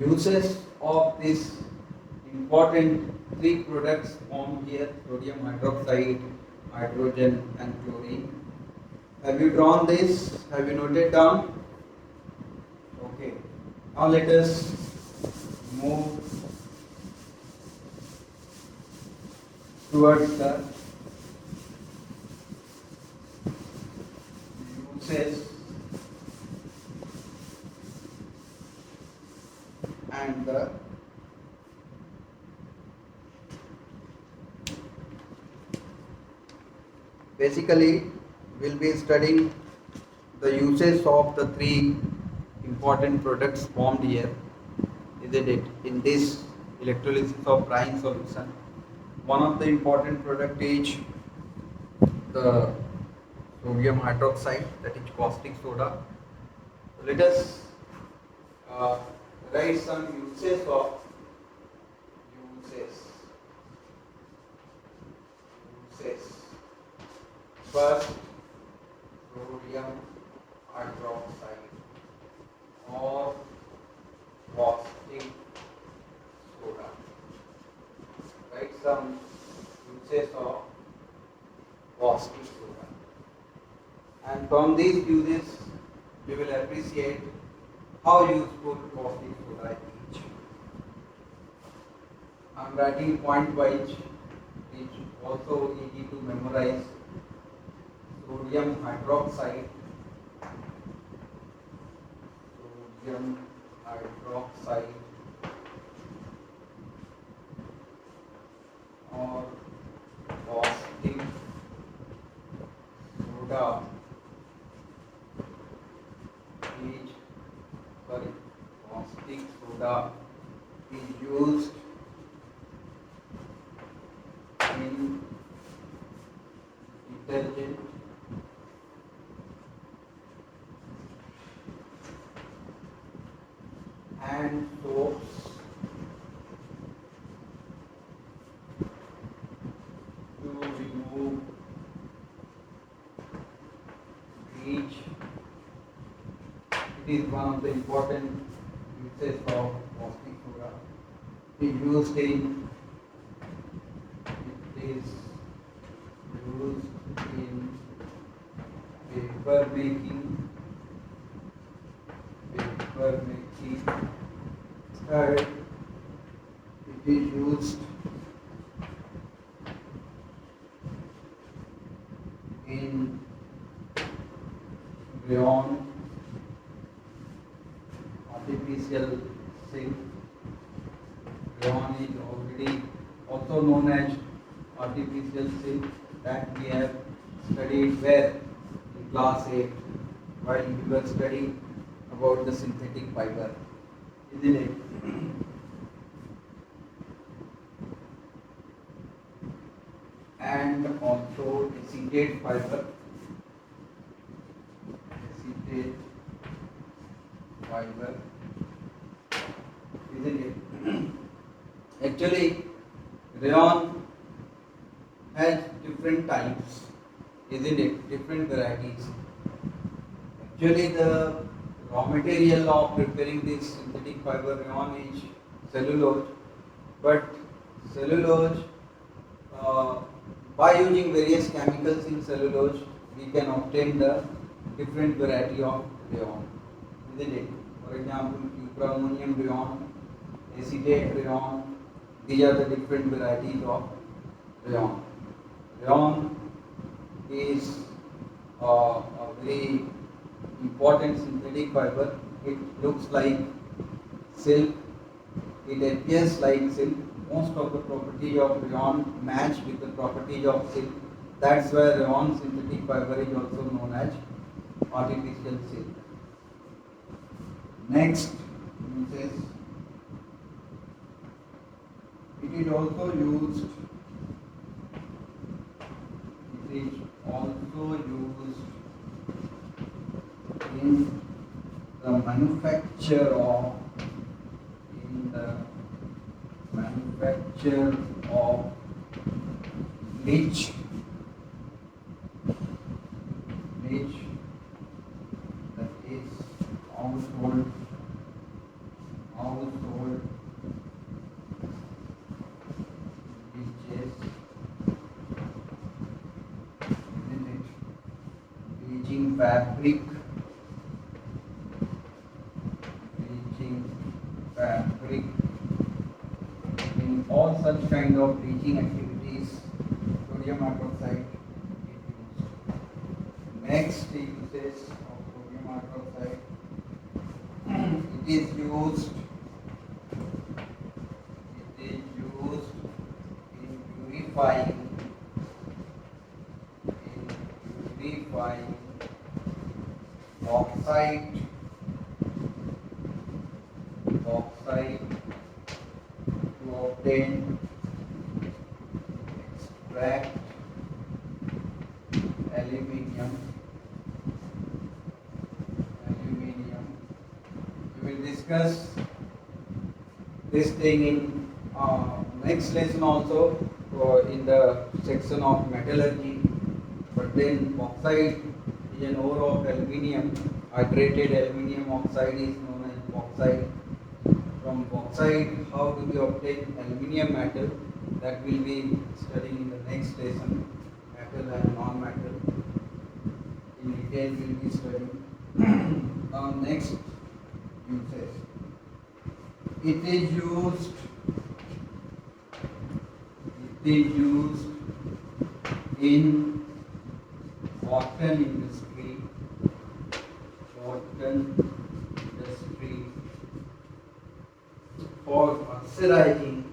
uses of this important three products formed here: sodium hydroxide, hydrogen and chlorine? Have you drawn this? Have you noted down? Okay. Now let us move towards the uses and the basically we'll be studying the uses of the three important products formed here, isn't it, in this electrolysis of brine solution. One of the important product is the sodium hydroxide, that is caustic soda. So let us write some uses of uses. First, sodium hydroxide or caustic soda. Write some uses of caustic soda. And from these uses, we will appreciate how useful caustic soda is. I am writing point wise, which also easy to memorize. Sodium hydroxide, or caustic soda is sorry, caustic soda is used in detergent and soaps to remove bleach. It is one of the important uses of caustic soda. It is used in paper making, third it is used in rayon, artificial silk. Rayon is already also known as artificial silk, that we have studied where in class 8 while we were studying about the synthetic fiber, isn't it? And also acetate fiber. Acetate fiber, isn't it? Actually, rayon has different types, isn't it? Different varieties. Actually, the raw material of preparing this synthetic fiber rayon is cellulose, but cellulose, by using various chemicals in cellulose, we can obtain the different variety of rayon, isn't it? For example, cuprammonium rayon, acetate rayon, these are the different varieties of rayon. Rayon is a very important synthetic fiber. It looks like silk, it appears like silk. Most of the properties of rayon match with the properties of silk. That's why rayon synthetic fiber is also known as artificial silk. Next, it is also used. It is also used in the manufacture of bleach, that is household bleaches, isn't it? Bleaching fabric, in all such kind of bleaching activities, sodium hydroxide is used. Next uses of sodium hydroxide, it is used in purifying bauxite to obtain extract aluminium. We will discuss this thing in next lesson also, in the section of metallurgy. But then bauxite is an ore of aluminium. Hydrated aluminium oxide is known as bauxite. From bauxite, how do we obtain aluminium metal? That will be studying in the next lesson. Metal and non-metal. In detail we will be studying. Now next uses. It is used in cotton industry for mercerizing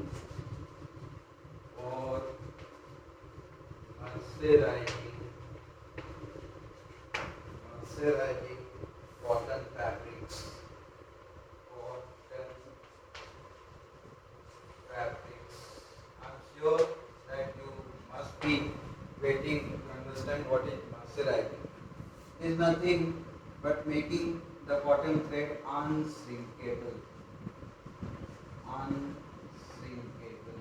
cotton fabrics. what is mercerizing? Is nothing but making the cotton thread unshrinkable. Unshrinkable.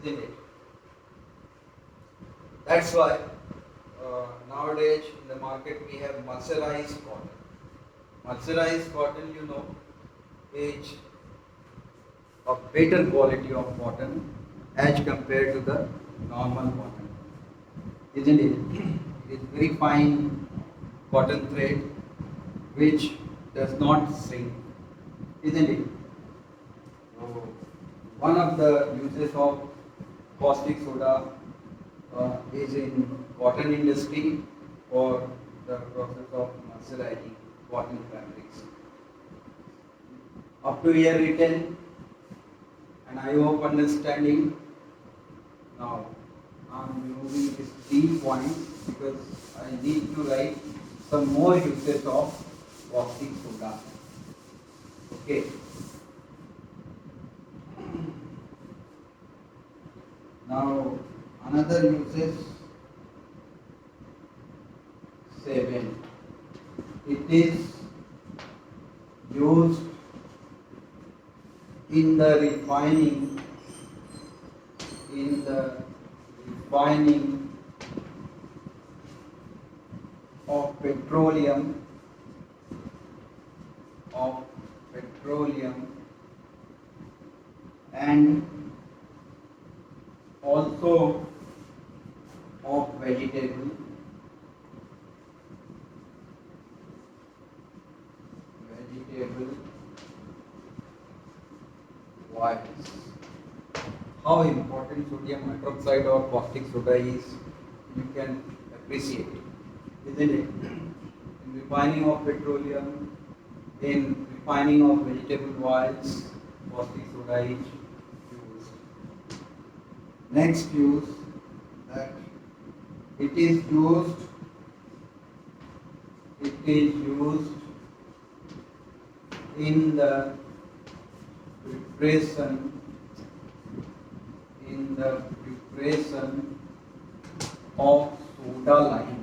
Isn't it? That's why nowadays in the market we have mercerized cotton. Mercerized cotton, you know, is a better quality of cotton as compared to the normal cotton. Isn't it? It is very fine cotton thread which does not shrink. Isn't it? So, one of the uses of caustic soda is in cotton industry for the process of mercerizing cotton fabrics. Up to here written, and I hope understanding. Now I'm removing these 3 points because I need to write some more uses of caustic soda. Okay. Now another uses 7. It is used in the refining of petroleum and also of vegetable oils. How important sodium hydroxide or caustic soda is, you can appreciate, isn't it? In refining of petroleum, in refining of vegetable oils, caustic soda is used. Next use, that it is used in the preparation of soda lime.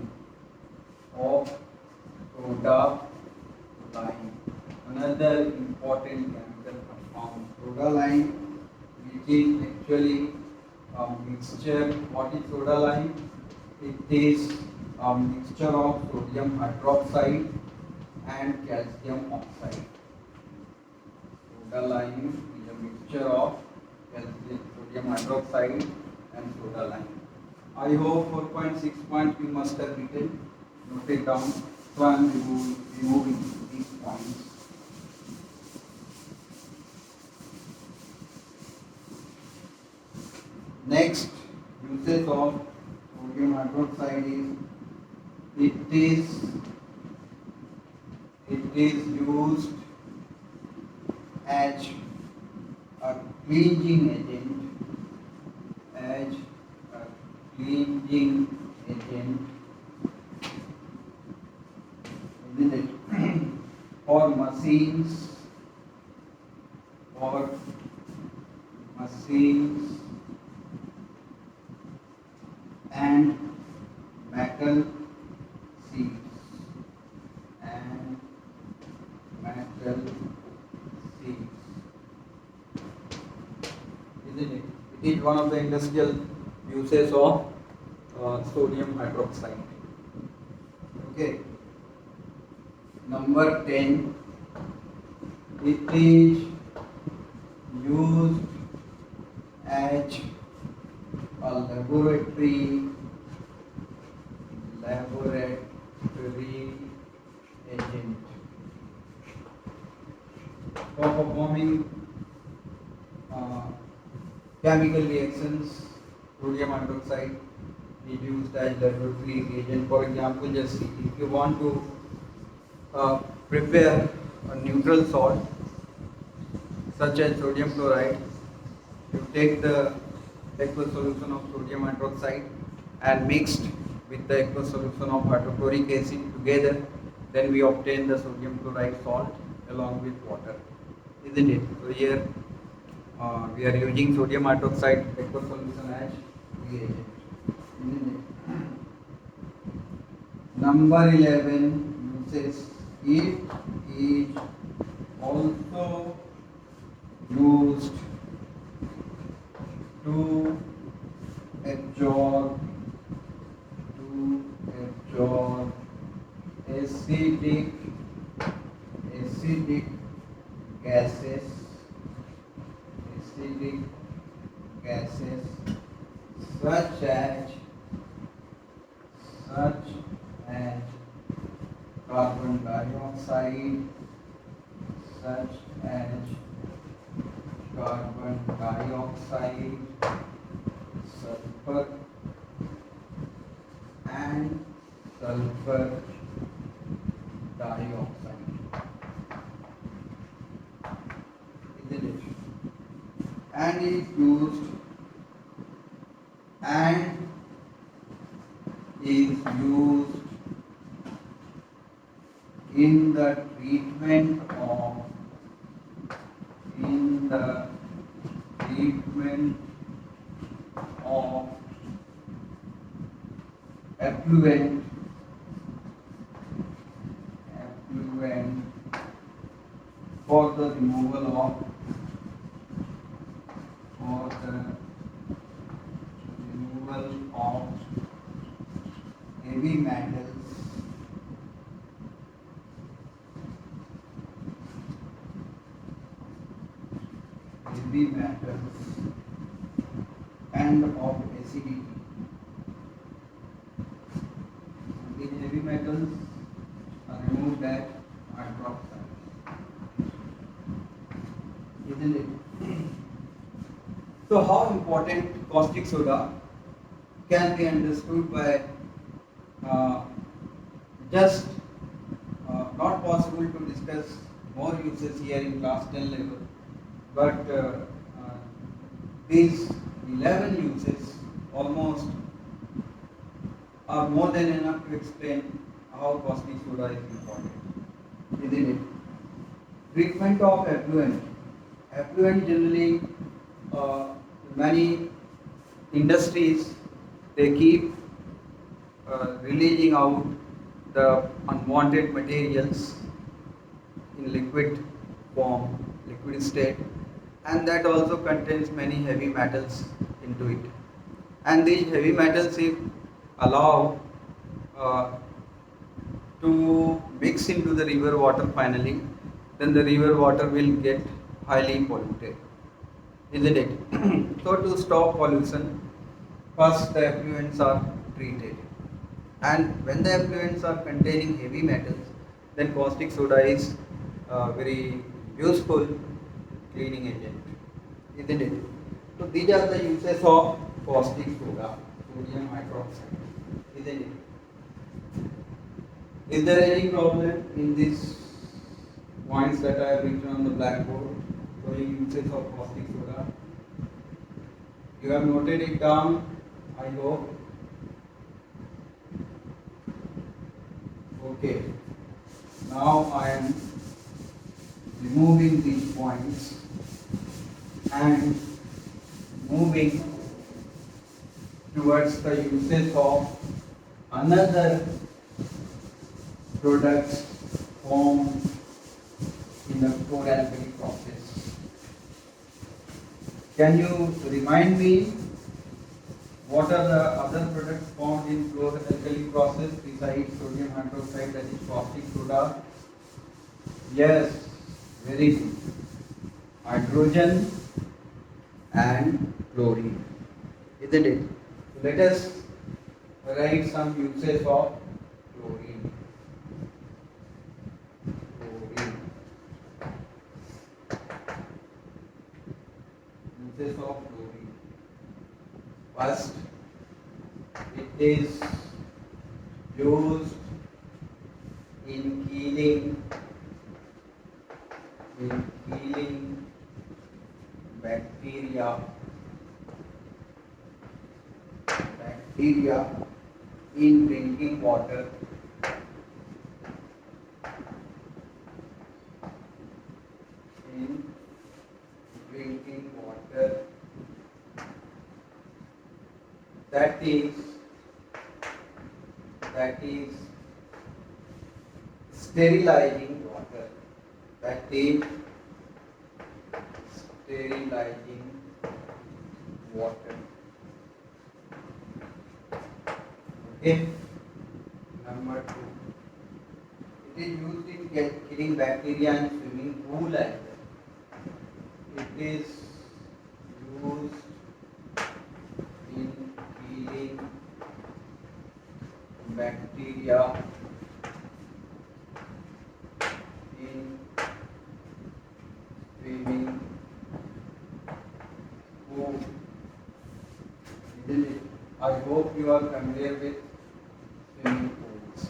Another important chemical compound, soda lime, which is actually a mixture. What is soda lime? It is a mixture of sodium hydroxide and calcium oxide. Soda lime is a mixture of sodium hydroxide and soda lime. I hope 4.6 points you must have written, note it down. So I am removing these points. Next uses of sodium hydroxide is it is used as a cleansing agent, isn't it? For machines and metal seals isn't it? It is one of the industrial uses of sodium hydroxide. Okay. Number 10. It is used as a laboratory agent for performing chemical reactions. Sodium hydroxide is used as laboratory reagent. For example, just see, if you want to prepare a neutral salt such as sodium chloride, you take the aqueous solution of sodium hydroxide and mixed with the aqueous solution of hydrochloric acid together, then we obtain the sodium chloride salt along with water, isn't it? So here we are using sodium hydroxide aqueous solution as reagent. Number 11 uses it is also used to absorb acidic gases such as carbon dioxide, sulfur and sulfur dioxide, isn't it? And is used in the treatment of effluent for the removal of heavy metals and of acidity. These heavy metals are removed at hydroxide, isn't it? So how important caustic soda can be understood by just not possible to discuss more uses here in class 10 level, but these 11 uses almost are more than enough to explain how caustic soda is important, isn't it? Treatment of effluent. Effluent generally, many industries, they keep releasing out the unwanted materials in liquid form, liquid state, and that also contains many heavy metals into it. And these heavy metals, if allowed to mix into the river water finally, then the river water will get highly polluted, isn't it? So to stop pollution, first the effluents are treated, and when the effluents are containing heavy metals, then caustic soda is very useful cleaning agent, isn't it? So these are the uses of caustic soda, sodium hydroxide, isn't it? Is there any problem in these points that I have written on the blackboard showing uses of caustic soda? You have noted it down, I hope. Okay. Now I am removing these points and moving towards the uses of another products formed in the chlor-alkali process. Can you remind me what are the other products formed in chlor-alkali process besides sodium hydroxide, that is caustic soda? Yes, very good. Hydrogen and chlorine, isn't it? Let us write some uses of chlorine. Uses of chlorine. First, it is used in killing bacteria in drinking water. That is sterilizing water. That is sterilizing water. Okay. Number 2. It is used in killing bacteria in swimming pool as well. It is used in killing bacteria in swimming pool. Isn't it? I hope you are familiar with swimming pools.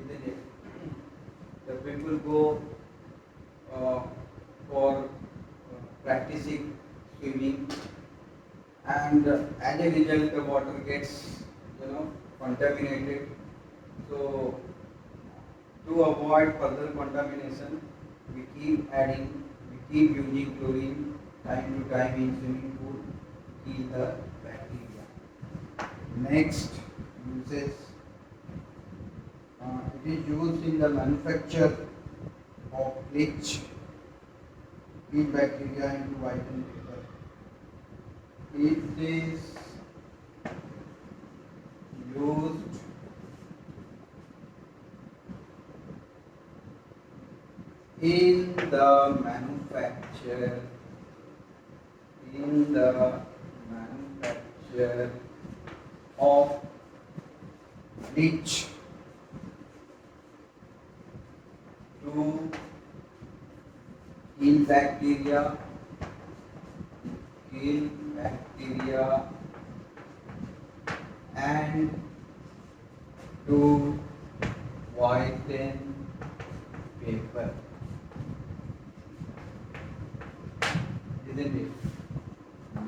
Isn't it? The people go for practicing swimming, and as a result the water gets contaminated. So to avoid further contamination, we keep using chlorine time to time in swimming pool to kill the bacteria. Next uses, it is used in the manufacture of bleach, kill bacteria into whitened paper. It is used in the manufacture of bleach to kill bacteria and to whiten paper. Isn't it?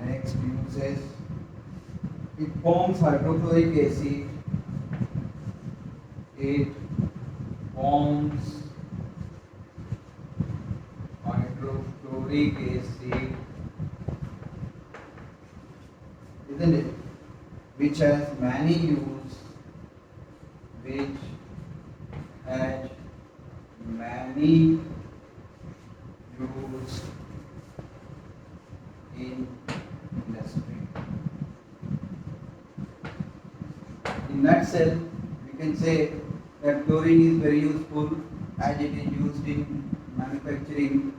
Next uses, it forms hydrochloric acid. It forms hydrochloric acid, isn't it? Which has many uses. Used in industry. In nutshell, we can say that chlorine is very useful as it is used in manufacturing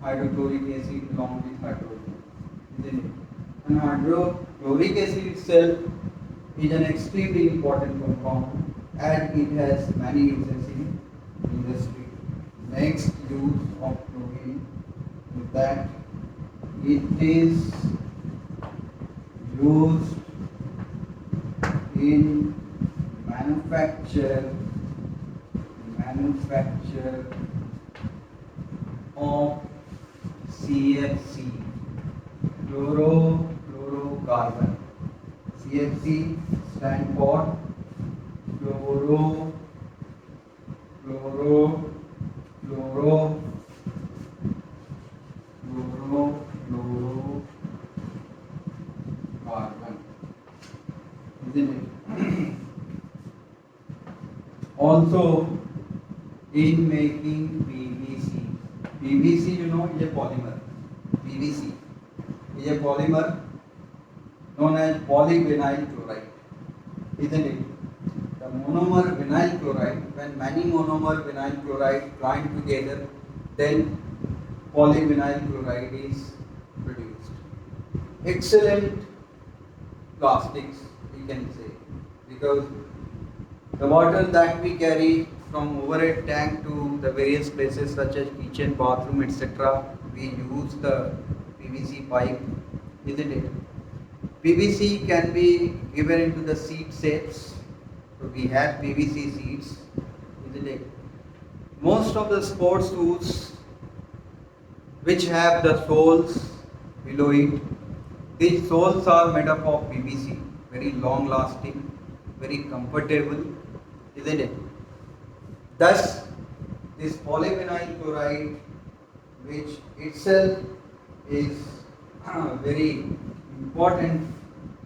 hydrochloric acid along with hydrogen, isn't it? And hydrochloric acid itself is an extremely important compound as it has many uses in industry. Next use of chlorine is that it is used in manufacture of CFC, chlorofluorocarbon. CFC stand for chlorofluorocarbon. Isn't it? Also in making PVC. PVC, is a polymer. PVC is a polymer known as polyvinyl chloride. Isn't it? The monomer vinyl chloride, when many monomer vinyl chloride join together, then polyvinyl chloride is produced. Excellent plastics, we can say, because the water that we carry from overhead tank to the various places such as kitchen, bathroom, etc., we use the PVC pipe, isn't it? PVC can be given into the seed shapes. So we have PVC seeds, isn't it? Most of the sports shoes which have the soles below it, these soles are made up of PVC, very long lasting, very comfortable, isn't it? Thus, this polyvinyl chloride, which itself is a very important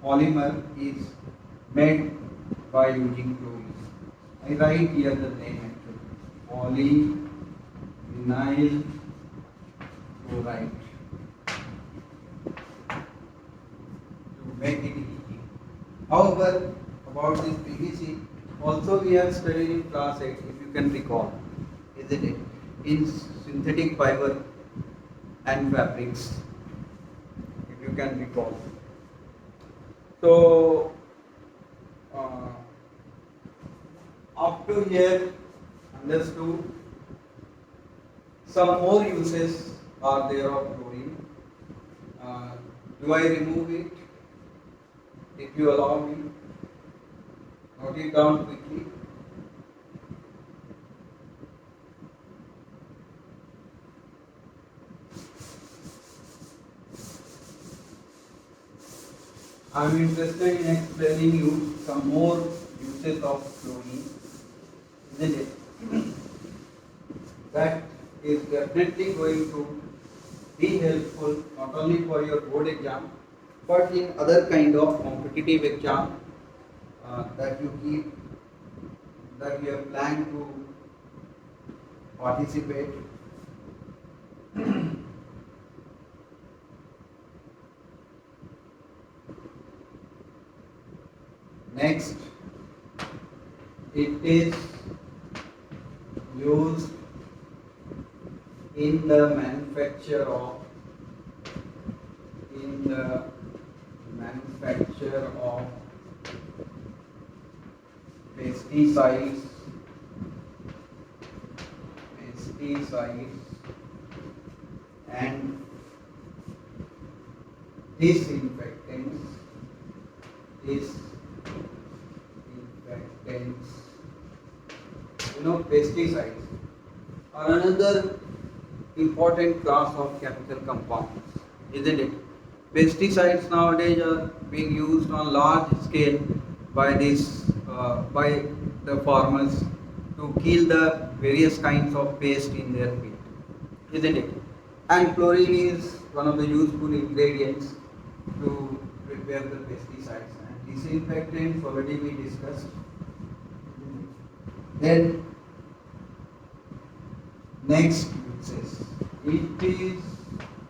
polymer, is made by using chlorine. I write here the name actually. polyvinyl chloride to make it easy. However, about this PVC, also we have studied in class 8, if you can recall, isn't it? In synthetic fiber and fabrics, if you can recall. So, up to here, understood. Some more uses are there of chlorine. Do I remove it? If you allow me, note it down quickly. I am interested in explaining you some more uses of chlorine, isn't it? That is definitely going to be helpful not only for your board exam but in other kind of competitive exam that you have planned to participate. Next, it is used in the manufacture of pesticides and disinfectants. Pesticides are another important class of chemical compounds, isn't it? Pesticides nowadays are being used on large scale by the farmers to kill the various kinds of pest in their field, isn't it? And chlorine is one of the useful ingredients to prepare the pesticides, and disinfectants already we discussed. Then next uses, it is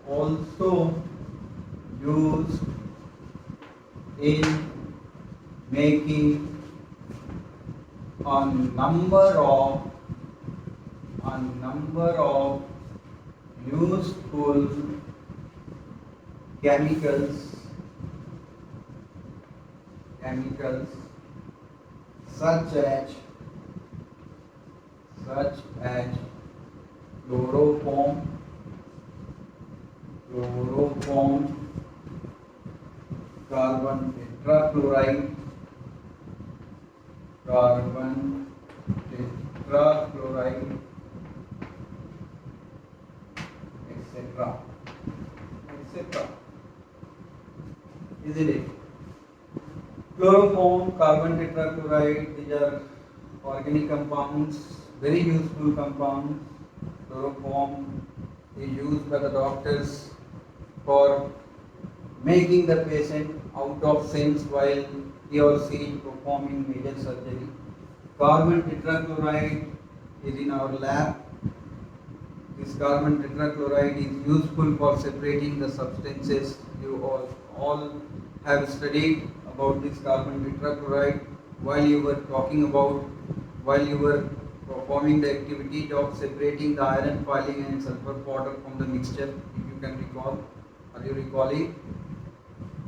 also used in making a number of useful chemicals such as chloroform, carbon tetrachloride, etc. Isn't it? Chloroform, carbon tetrachloride, these are organic compounds, very useful compounds. Chloroform is used by the doctors for making the patient out of sense while he or she is performing major surgery. Carbon tetrachloride is in our lab. This carbon tetrachloride is useful for separating the substances. You all have studied about this carbon tetrachloride while you were performing the activity of separating the iron filling and sulfur powder from the mixture, if you can recall. Are you recalling?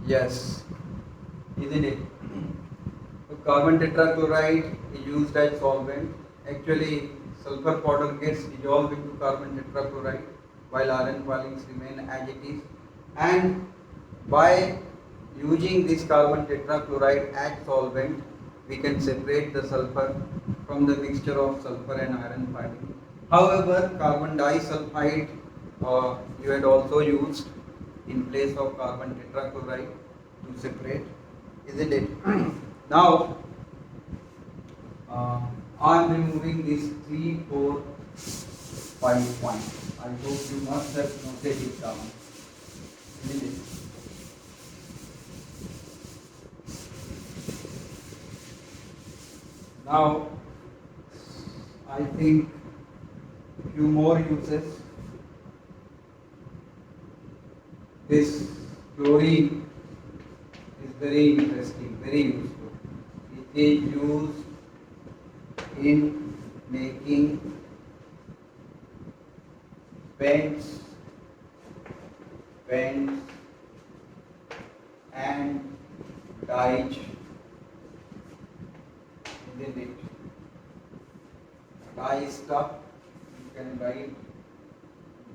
Yes, isn't it? So carbon tetrachloride is used as solvent. Actually, sulfur powder gets dissolved into carbon tetrachloride while iron filings remain as it is. And by using this carbon tetrachloride as solvent, we can separate the sulfur from the mixture of sulfur and iron filing. However, carbon disulfide you had also used in place of carbon tetrachloride to separate, isn't it? Now, I am removing these 3, 4, 5 points. I hope you must have noted it down, isn't it? Now, I think few more uses. This chlorine is very interesting, very useful. It is used in making paints, and dyes, isn't it? Dye stuff, you can write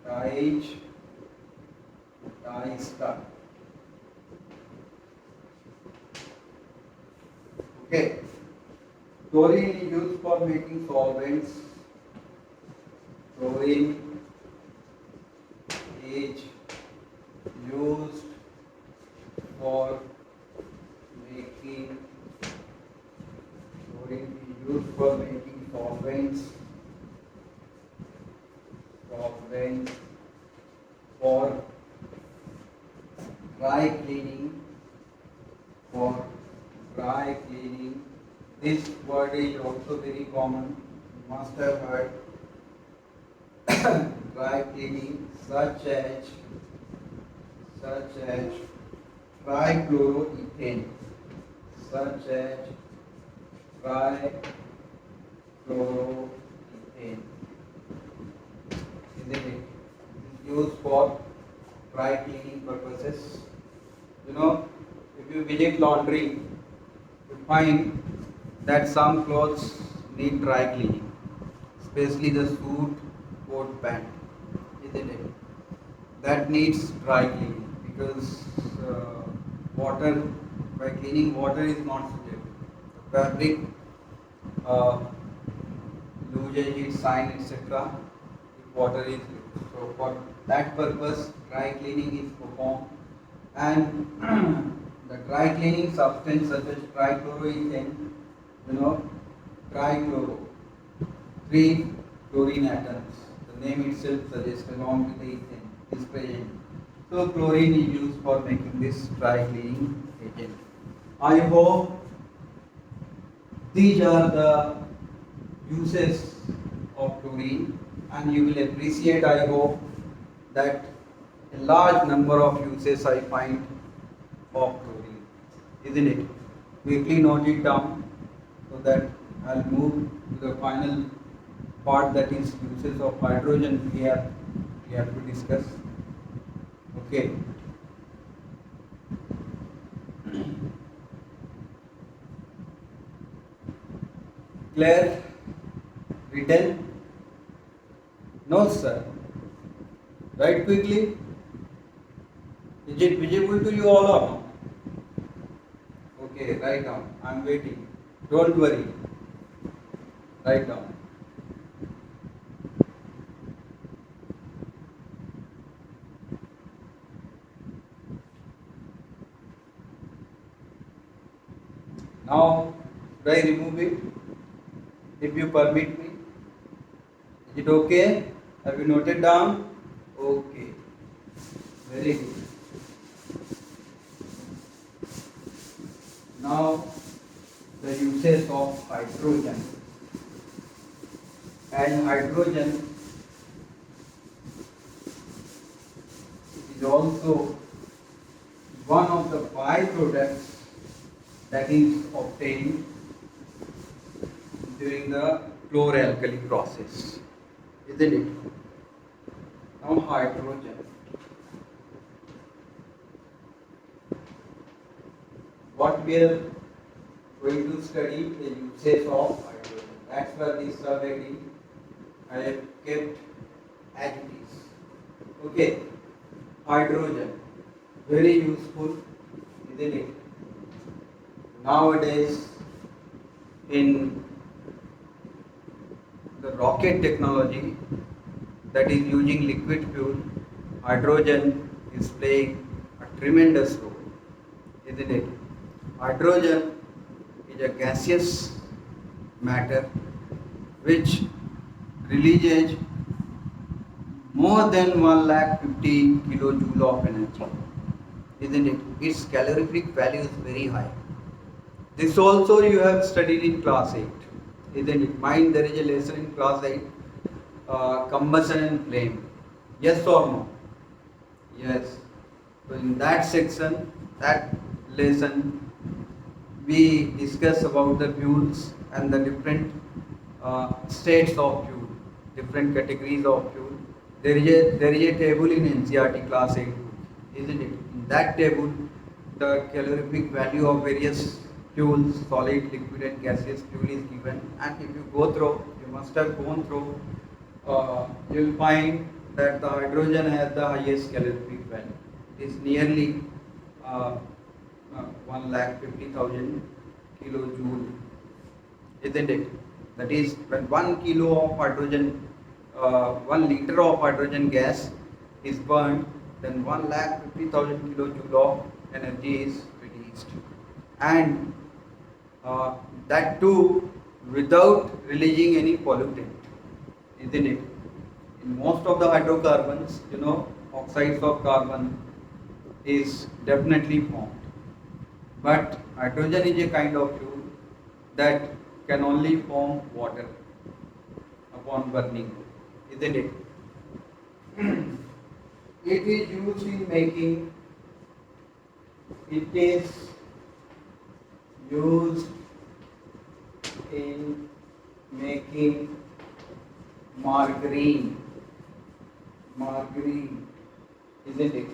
dyes, dye stuff. Okay. Chlorine is used for making solvents. Chlorine is used for making solvents for dry cleaning. This word is also very common. You must have heard dry cleaning, such as trichloroethane, isn't it? It's used for dry cleaning purposes. You know, if you visit laundry, you find that some clothes need dry cleaning, especially the suit, coat, pant, isn't it? That needs dry cleaning because water, by cleaning water is not suitable. The fabric loses its shine, etc. if water is used. So for that purpose, dry cleaning is performed, and the dry cleaning substance such as trichloroethane, trichloro, 3 chlorine atoms. The name itself suggests along with the ethane is present. So chlorine is used for making this dry cleaning agent. I hope these are the uses of chlorine, and you will appreciate, I hope, that a large number of uses I find of chlorine, isn't it? Quickly note it down so that I'll move to the final part, that is uses of hydrogen we have to discuss. Okay. Clear? Written? No, sir. Write quickly. Is it visible to you all or not? Okay, write down. I'm waiting. Don't worry. Write down. Now, should I remove it? If you permit me. Is it okay? Have you noted down? Okay. Very good. Now, the uses of hydrogen. And hydrogen is also one of the byproducts that is obtained during the chloralkali process, isn't it? Now hydrogen. What we are going to study the uses of hydrogen. That's why this already I have kept as it is. Okay, hydrogen, very useful, isn't it? Nowadays, in the rocket technology that is using liquid fuel, hydrogen is playing a tremendous role, isn't it? Hydrogen is a gaseous matter which releases more than 150 kilojoule of energy, isn't it? Its calorific value is very high. This also you have studied in class 8, isn't it? Mind, there is a lesson in class 8 combustion and flame. Yes or no? Yes. So in that section, that lesson, we discuss about the fuels and the different states of fuel, different categories of fuel. There is a table in NCERT class 8, isn't it? In that table, the calorific value of various fuels, solid, liquid, and gaseous fuel is given. And if you go through, you must have gone through, you will find that the hydrogen has the highest calorific value. It is nearly 1,50,000 kilojoule, isn't it? That is, when 1 kilo of hydrogen, 1 liter of hydrogen gas is burned, then 1,50,000 kilojoule of energy is released, and that too without releasing any pollutant, isn't it? In most of the hydrocarbons, oxides of carbon is definitely formed. But hydrogen is a kind of fuel that can only form water upon burning, isn't it? It is used in making, it is used in making margarine, isn't it?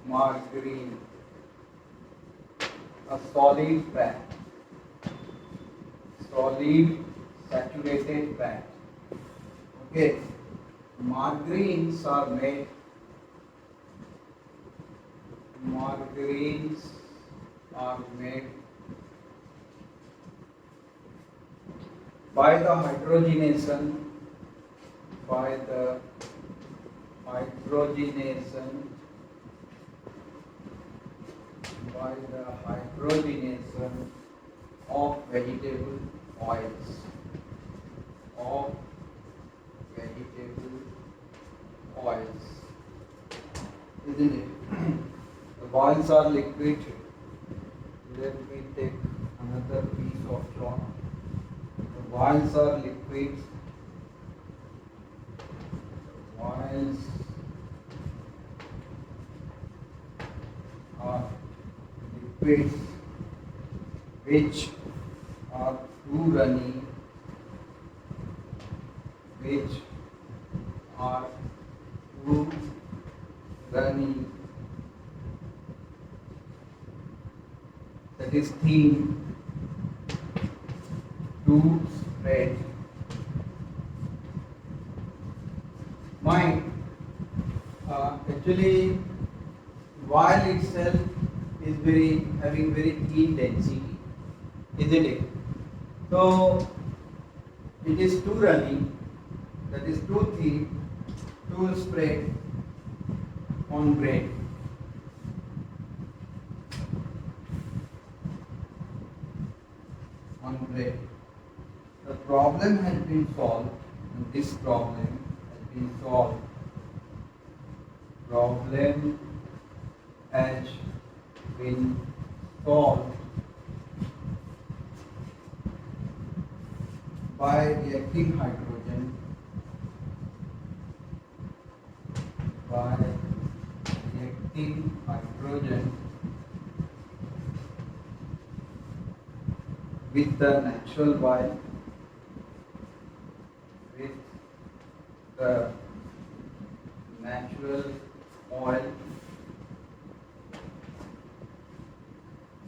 Margarine, a solid fat, solid saturated fat. Okay, margarines are made by the hydrogenation of vegetable oils, isn't it? The oils are liquid. Let me take another piece of chalk. The oils are liquids. Oils are liquids which are too runny, that is thin, to spread. Mind, actually, oil itself is having very thin density, isn't it? So it is too runny, that is too thin to spread on bread. The problem has been solved, and this problem has been solved. Problem has been solved by reacting hydrogen with the natural oil,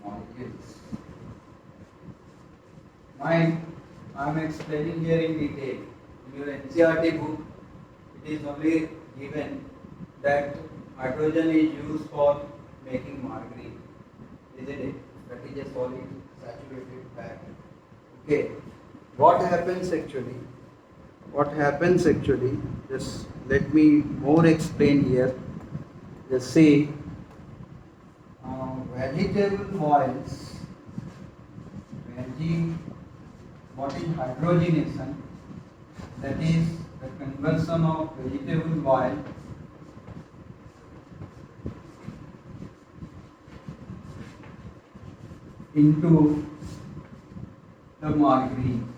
molecules. Mind, I am explaining here in detail. In your NCERT book, it is only given that hydrogen is used for making margarine, isn't it? That is a solid saturated fat. Okay. What happens actually? Just let me more explain here. Just see, vegetable oils. What is hydrogenation? That is the conversion of vegetable oil into the margarine.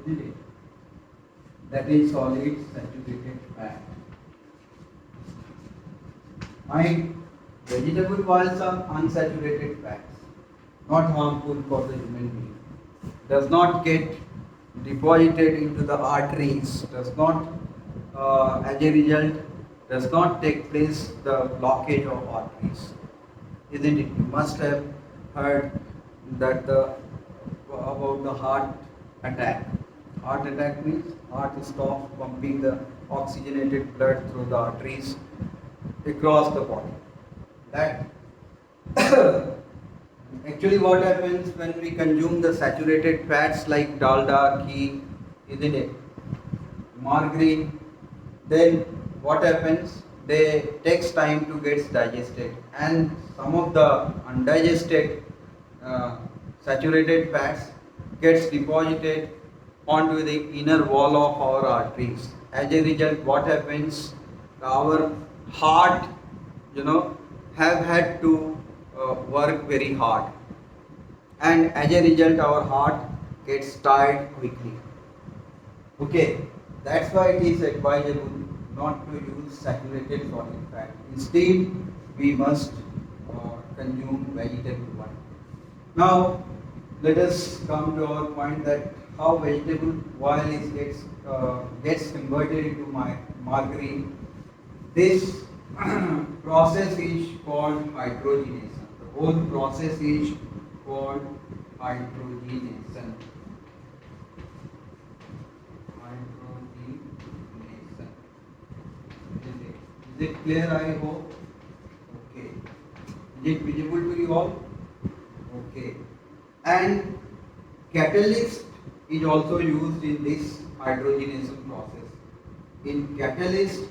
isn't it? That is solid saturated fat. My vegetable oils are unsaturated fats, not harmful for the human being. Does not get deposited into the arteries, does not, as a result, does not take place the blockage of arteries, isn't it? You must have heard that about the heart attack. Heart attack means heart stops pumping the oxygenated blood through the arteries across the body. That actually what happens when we consume the saturated fats like dalda, ghee, isn't it? Margarine, then what happens? They takes time to get digested, and some of the undigested saturated fats gets deposited onto the inner wall of our arteries. As a result, what happens? Our heart, have had to work very hard, and as a result, our heart gets tired quickly. Okay, that's why it is advisable not to use saturated solid fat. Instead, we must consume vegetable oil. Now, let us come to our point that how vegetable oil gets converted into margarine. This process is called hydrogenation. The whole process is called hydrogenation. Is it clear, I hope? Okay. Is it visible to you all? Okay. And catalyst is also used in this hydrogenation process. In catalyst,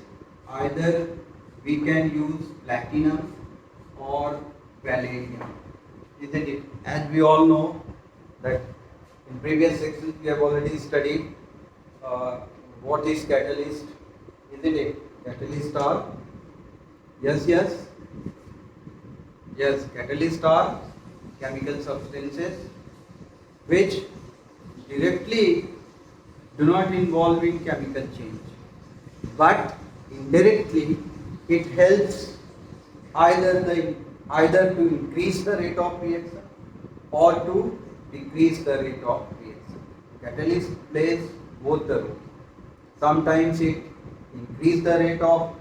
either we can use platinum or palladium, isn't it? As we all know that in previous sections we have already studied what is catalyst, isn't it? Catalyst are, yes, catalyst are chemical substances which directly do not involve in chemical change, but indirectly it helps either to increase the rate of reaction or to decrease the rate of reaction. Catalyst plays both the roles. Sometimes it increase the rate of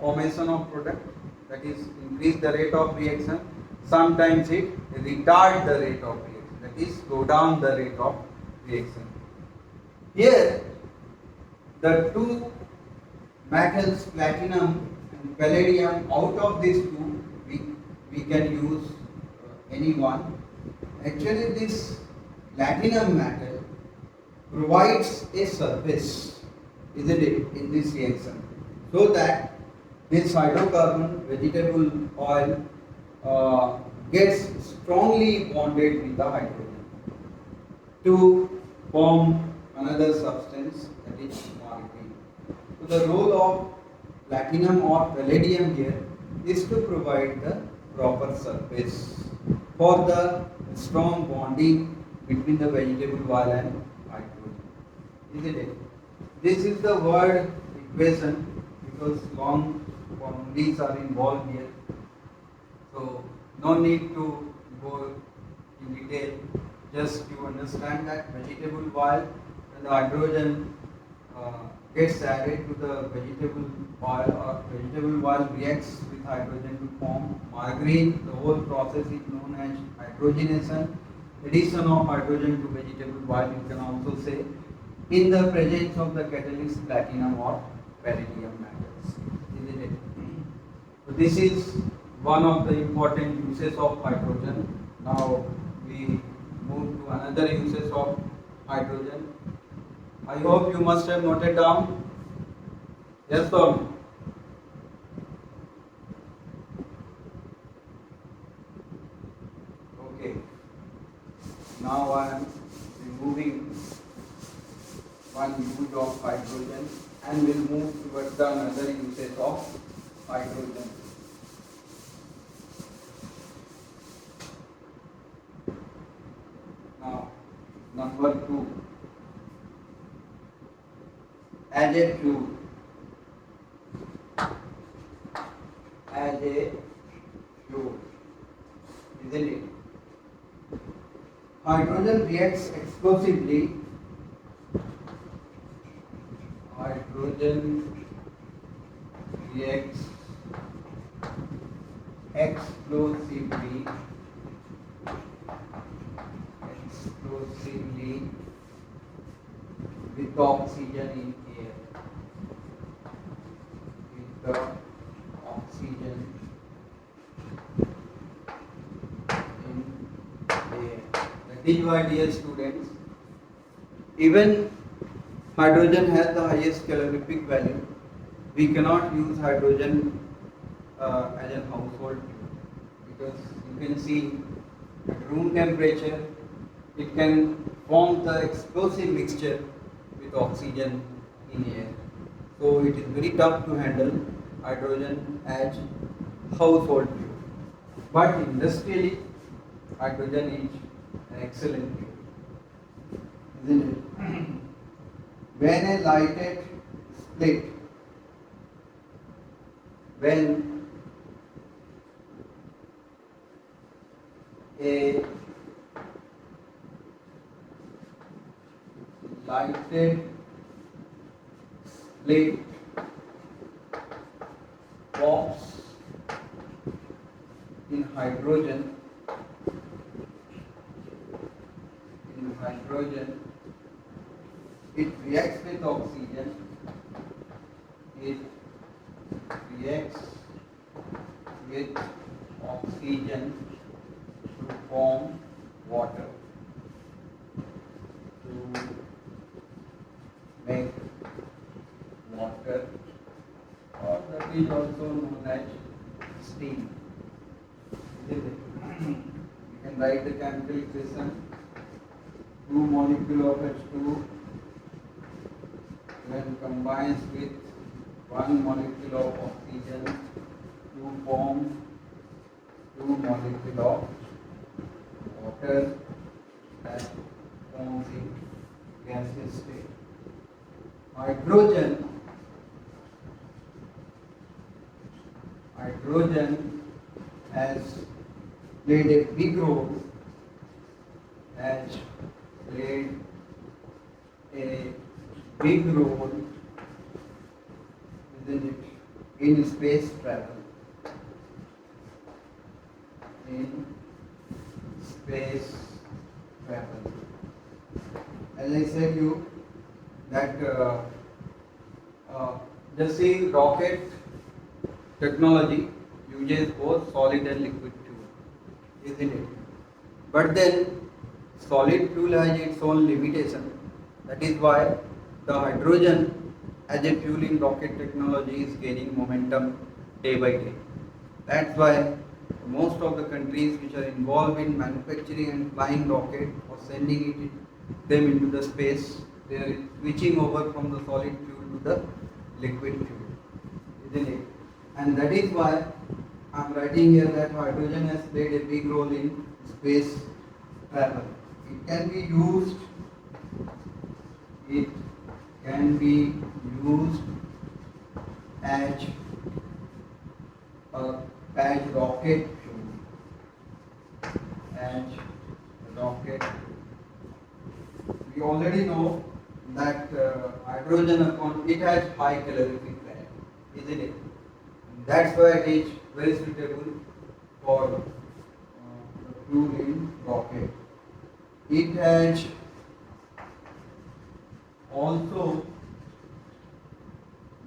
formation of product, that is increase the rate of reaction. Sometimes it retard the rate of reaction, that is slow down the rate of reaction. Here the two metals, platinum and palladium, out of these two we can use any one. Actually this platinum metal provides a surface, isn't it, in this reaction, so that this hydrocarbon vegetable oil gets strongly bonded with the hydrogen to form another substance, that is margarine. So the role of platinum or palladium here is to provide the proper surface for the strong bonding between the vegetable oil and hydrogen, isn't it? This is the word equation because long formulas are involved here. So no need to go in detail. Just you understand that vegetable oil and the hydrogen gets added to the vegetable oil, or vegetable oil reacts with hydrogen to form margarine. The whole process is known as hydrogenation. Addition of hydrogen to vegetable oil, you can also say, in the presence of the catalyst platinum or palladium metals, isn't it? So this is one of the important uses of hydrogen. Now we move to another uses of hydrogen. I hope you must have noted down. Yes or no? Okay. Now I am removing one use of hydrogen and will move towards the another uses of hydrogen. Now, number 2. as a fuel, as a fuel, isn't it? Hydrogen reacts explosively. Hydrogen reacts explosively with oxygen in air. With the oxygen in air. That is why, dear students, even hydrogen has the highest calorific value. We cannot use hydrogen as a household fuel, because you can see at room temperature it can form the explosive mixture with oxygen in air. So it is very tough to handle hydrogen as household fuel. But industrially, hydrogen is an excellent fuel, isn't it? When a lighted split, when a lighted split pops in hydrogen, it reacts with oxygen, it reacts with oxygen to form water, to make water, or that is also known as steam. You can write the chemical equation: 2 molecule of H2 when combines with 1 molecule of oxygen to form 2 molecule of water that forms in gaseous state. Hydrogen has played a big role, isn't it, in space travel. As I said you that just see, rocket technology uses both solid and liquid fuel, isn't it? But then solid fuel has its own limitation. That is why the hydrogen as a fuel in rocket technology is gaining momentum day by day. That's why most of the countries which are involved in manufacturing and flying rocket or sending them into the space, they are switching over from the solid fuel to the liquid fuel, isn't it? And that is why I am writing here that hydrogen has played a big role in space travel. It can be used as rocket fuel. We already know that hydrogen it has high calorific value, isn't it? That's why it is very suitable for the fuel in rocket. It has also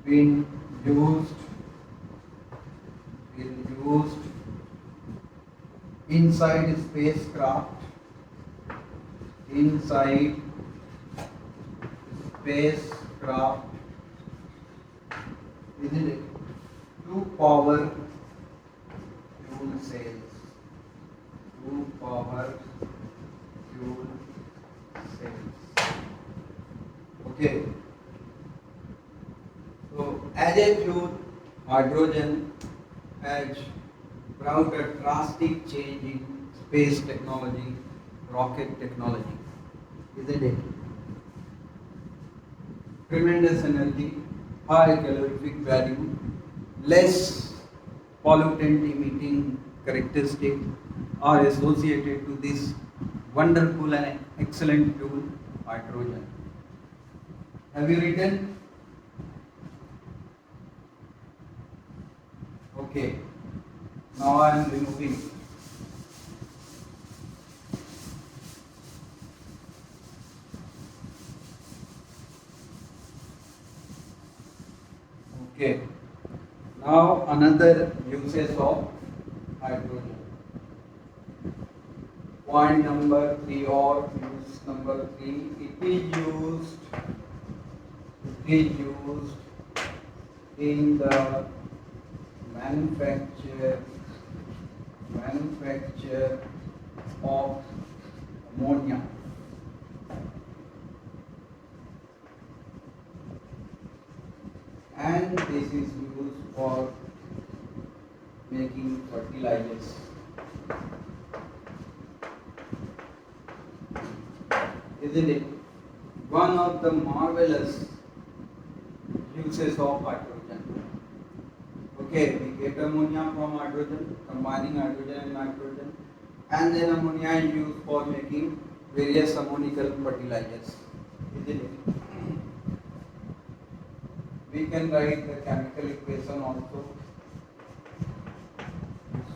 been used inside spacecraft, isn't it, to power fuel cells. Okay. So as a fuel, hydrogen has brought a drastic change in space technology, rocket technology, isn't it? tremendous energy, high calorific value, less pollutant emitting characteristic are associated to this wonderful and excellent fuel, hydrogen. Have you written? Okay. Now I am removing. Okay. Now another uses of hydrogen. Point number 3 or use number 3. It is used in the manufacture of ammonia. And this is used for making fertilizers. Isn't it? One of the marvelous uses of hydrogen. Okay, we get ammonia from hydrogen, combining hydrogen and nitrogen, and then ammonia is used for making various ammonical fertilizers. Isn't it? We can write the chemical equation also.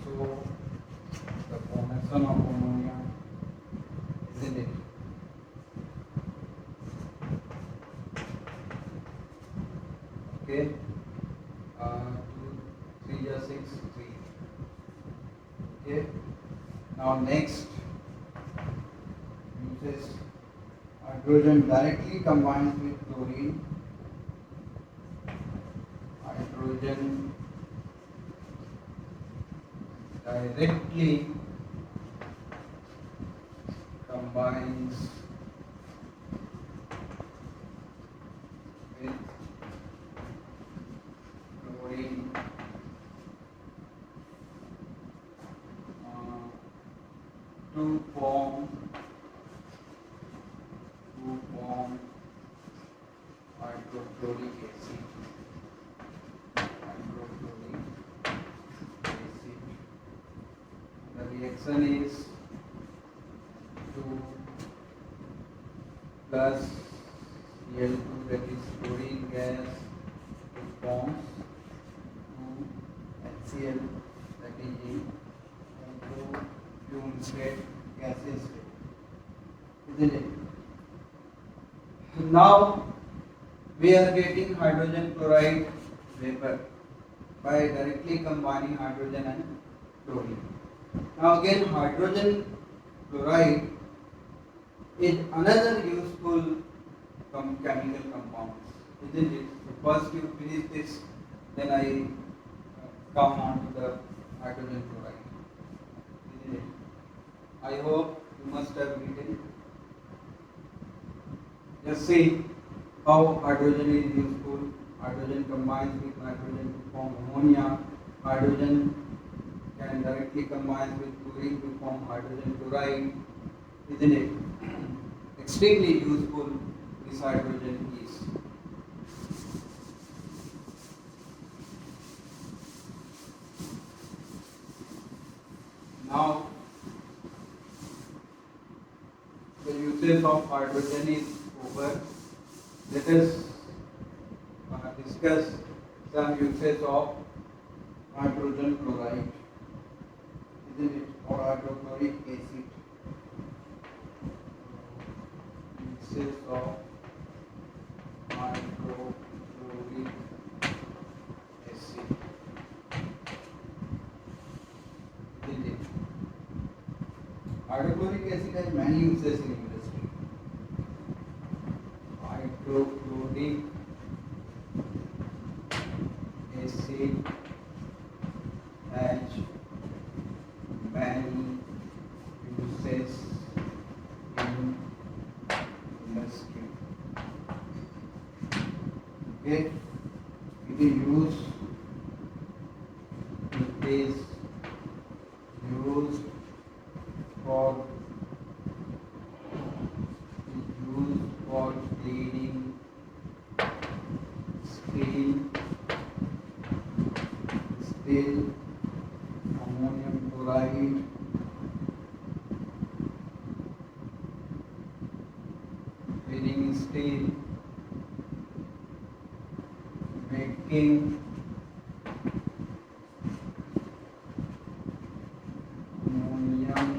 So the formation of ammonia, isn't it? Okay. 2, 3 is 6, 3. Okay. Now next uses hydrogen directly combines with chlorine. Hydrogen directly combines with chlorine to form hydrochloric acid. The reaction is 2 plus Cl2, that is chlorine gas, it forms 2 HCl, that is into fume state, gaseous state. Isn't it? Now we are getting hydrogen chloride vapor by directly combining hydrogen and chlorine. Now again, hydrogen chloride is another useful chemical compound, isn't it? So first you finish this, then I come on to the hydrogen chloride, isn't it? I hope you must have written. Just see how hydrogen is useful. Hydrogen combines with nitrogen to form ammonia. Hydrogen can directly combine with chlorine to form hydrogen chloride, isn't it? Extremely useful this hydrogen is. Now the uses of hydrogen is over. Let us discuss some uses of hydrogen chloride, isn't it, or hydrochloric acid. Uses of hydrochloric acid, isn't it? Hydrochloric acid has many uses in industry. Hydrochloric acid has many uses in industry. Okay, it is used for cleaning steel, ammonium chloride, cleaning steel, making ammonium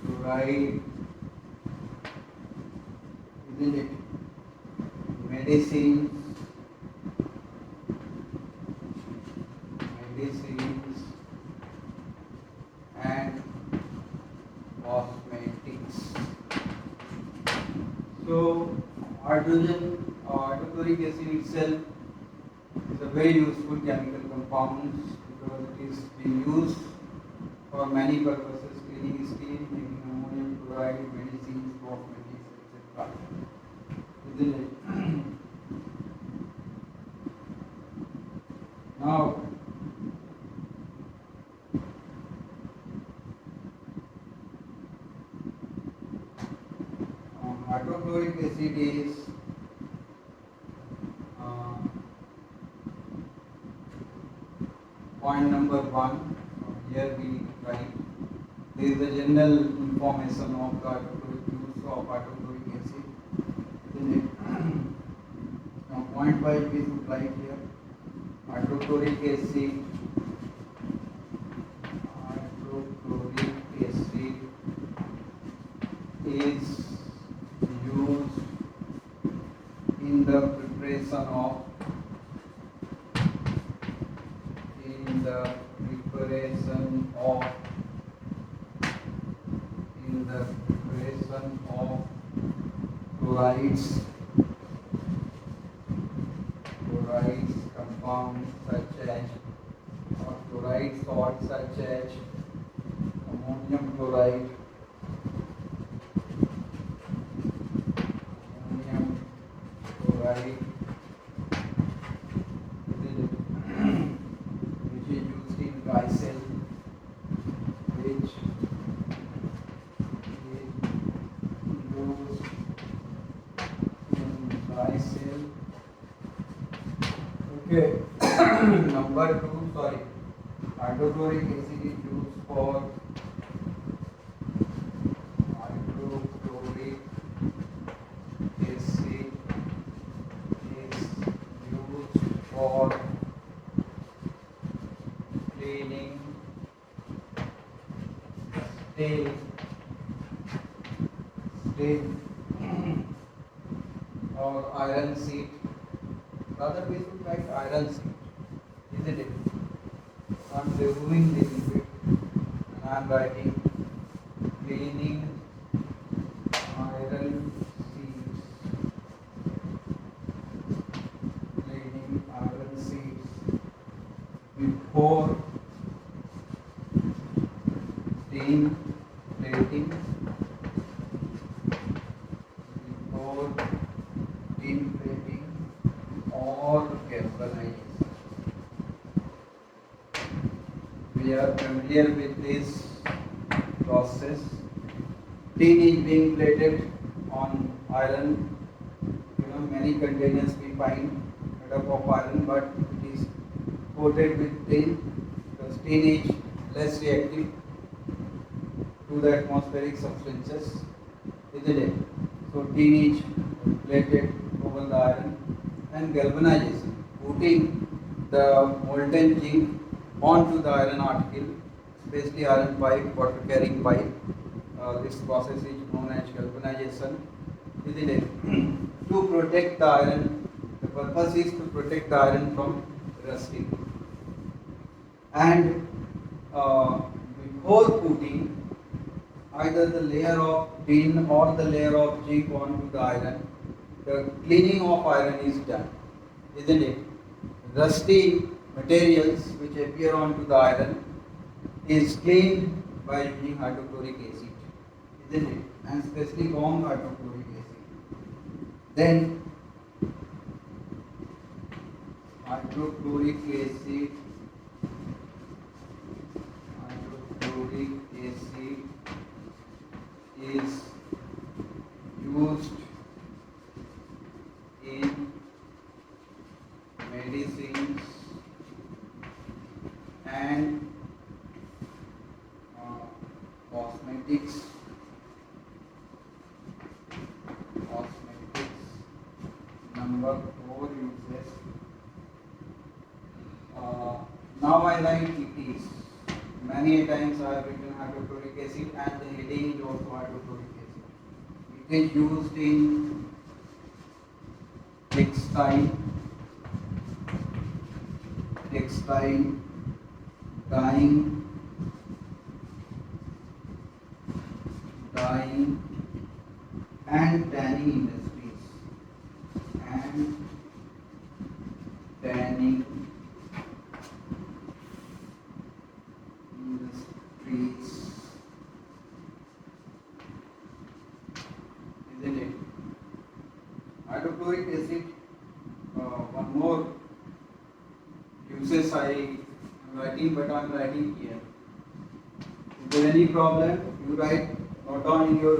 chloride, isn't it? Medicines, and cosmetics. So hydrochloric acid itself is a very useful chemical compound because it is being used for many purposes: cleaning steel, making ammonium chloride, medicines, cosmetics, etc. Isn't it? Now, hydrochloric acid is point number 1. Here we write this is the general information of the use of hydrochloric acid. Now, point 5 we should write here hydrochloric acid. Hydrochloric acid is used in the preparation of chlorides compounds such as or chloride salts such as ammonium chloride, which is used in glycol, which is used in glycol. Okay. Number 2, sorry, hydrochloric acid is used for cleaning steel or iron sheet. Rather, we should write iron sheet, isn't it? I am removing the liquid and I am writing cleaning iron sheets. Cleaning iron sheets before tin plating. Or galvanization. We are familiar with this process. Tin is being plated on iron. Many containers we find made up of iron, but it is coated with tin because tin is less reactive to the atmospheric substances, isn't it? So tin is plated over the iron. And galvanization, putting the molten zinc onto the iron article, especially iron pipe, water carrying pipe. This process is known as galvanization, isn't it? To protect the iron, the purpose is to protect the iron from rusting. And before putting either the layer of tin or the layer of zinc onto the iron, the cleaning of iron is done, isn't it? Rusty materials which appear onto the iron is cleaned by using hydrochloric acid, isn't it? And especially warm hydrochloric acid. Then hydrochloric acid is used in medicines cosmetics, cosmetics. Number 4 uses. Now I write it is. Many times I have written hydrochloric acid and the heading is also hydrochloric acid. It is used in textile, dyeing, and tanning industries, industries, isn't it? Hydrochloric acid, one more uses I am writing, but I am writing here. Is there any problem? You write, note down in your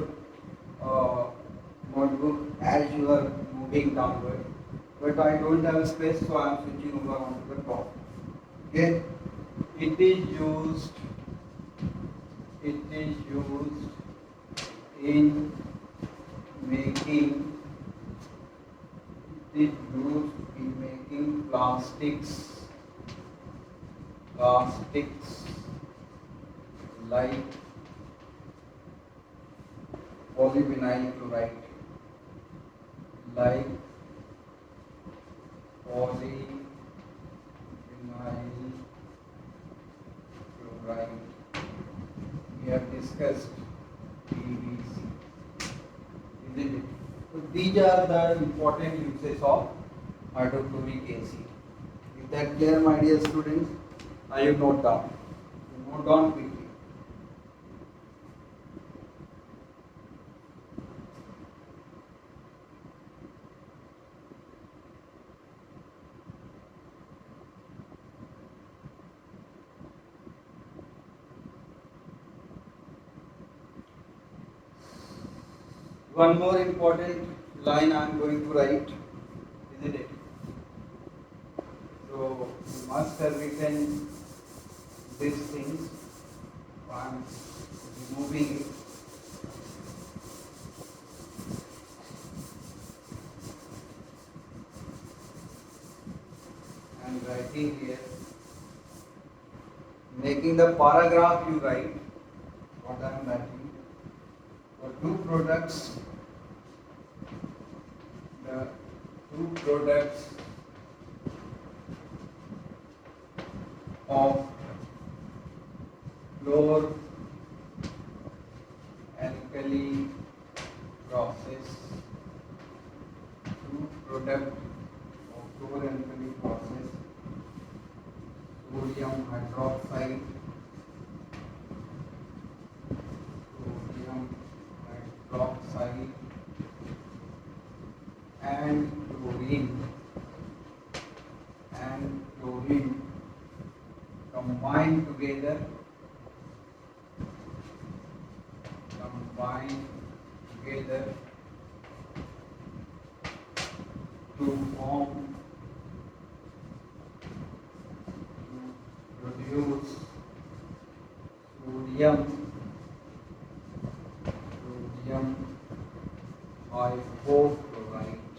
notebook as you are moving downward. But I don't have space, so I am switching over onto the top. Okay? It is used in making plastics like polyvinyl chloride, we have discussed PVC, isn't it? So these are the important uses of hydrochloric acid. Is that clear, my dear students? Now you note down. You note down quickly. One more important line I am going to write, isn't it? So you must have written these things. I am removing it. I am writing here. Making the paragraph, you write what I am writing. For two products, the two products of fluor alkali process, sodium hydroxide, and chlorine combined together to produce sodium hypochlorite.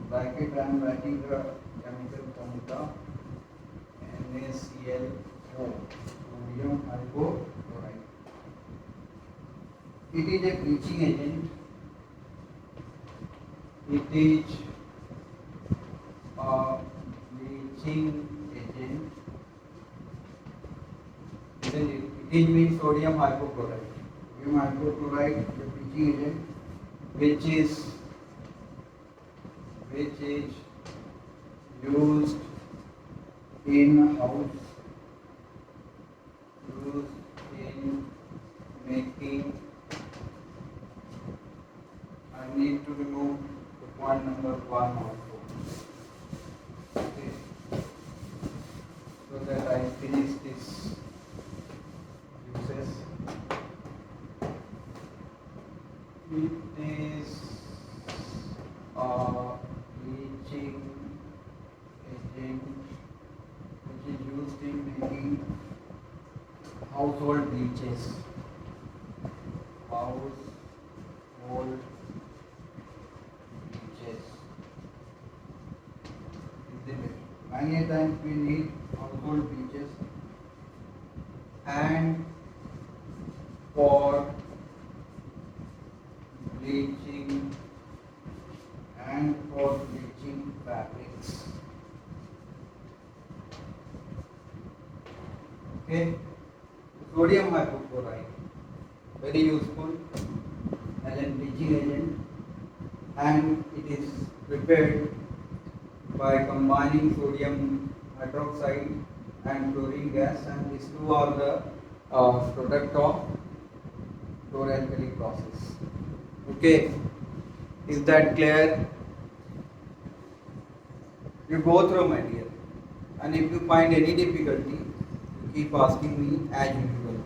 Bracket I am writing the chemical formula NaCl4, sodium hypochlorite. It is a bleaching agent. It means sodium hypochlorite. Sodium hypochlorite is a bleaching agent which is used in making. I need to remove the point number 1 also. Okay. So that I finish this uses. It is a bleaching agent household bleaches. Household bleaches. Isn't it? Many times we need household bleaches, and for bleaching fabrics. Okay, sodium hypochlorite, very useful as a bleaching agent, and it is prepared by combining sodium hydroxide and chlorine gas, and these two are the product of chloralkali process. Okay, is that clear? You go through, my dear, and if you find any difficulty, you keep asking me as usual.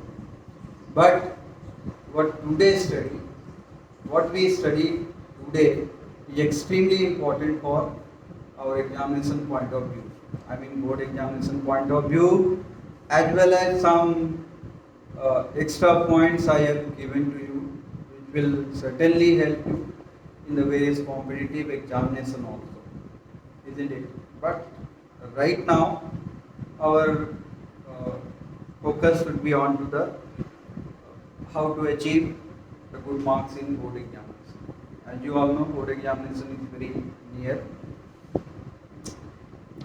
But what we study today is extremely important for our examination point of view. I mean board examination point of view, as well as some extra points I have given to you, which will certainly help you in the various competitive examination also, isn't it? But right now, our focus should be on to the how to achieve the good marks in board examination. As you all know, board examination is very near,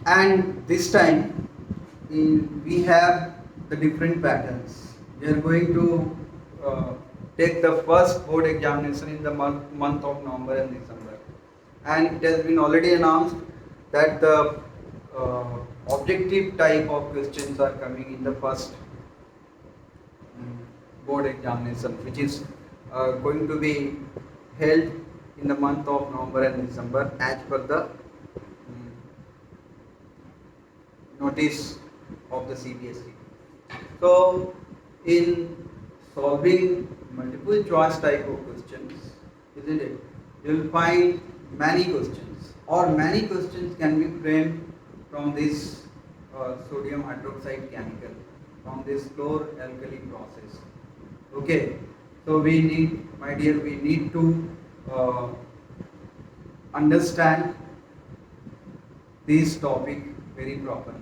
and this time we have the different patterns. We are going to take the first board examination in the month of November and December, and it has been already announced that the objective type of questions are coming in the first board examination, which is going to be held in the month of November and December as per the notice of the CBSE. So, in solving multiple choice type of questions, isn't it? You will find many questions, or many questions can be framed from this sodium hydroxide chemical, from this chlor-alkali process. Okay, so we need, my dear, we need to understand this topic very properly.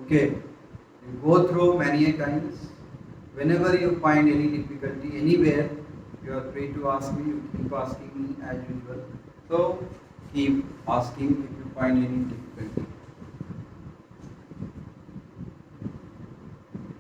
Okay, you go through many times. Whenever you find any difficulty anywhere, you are free to ask me. You keep asking me as usual. So keep asking if you find any difficulty.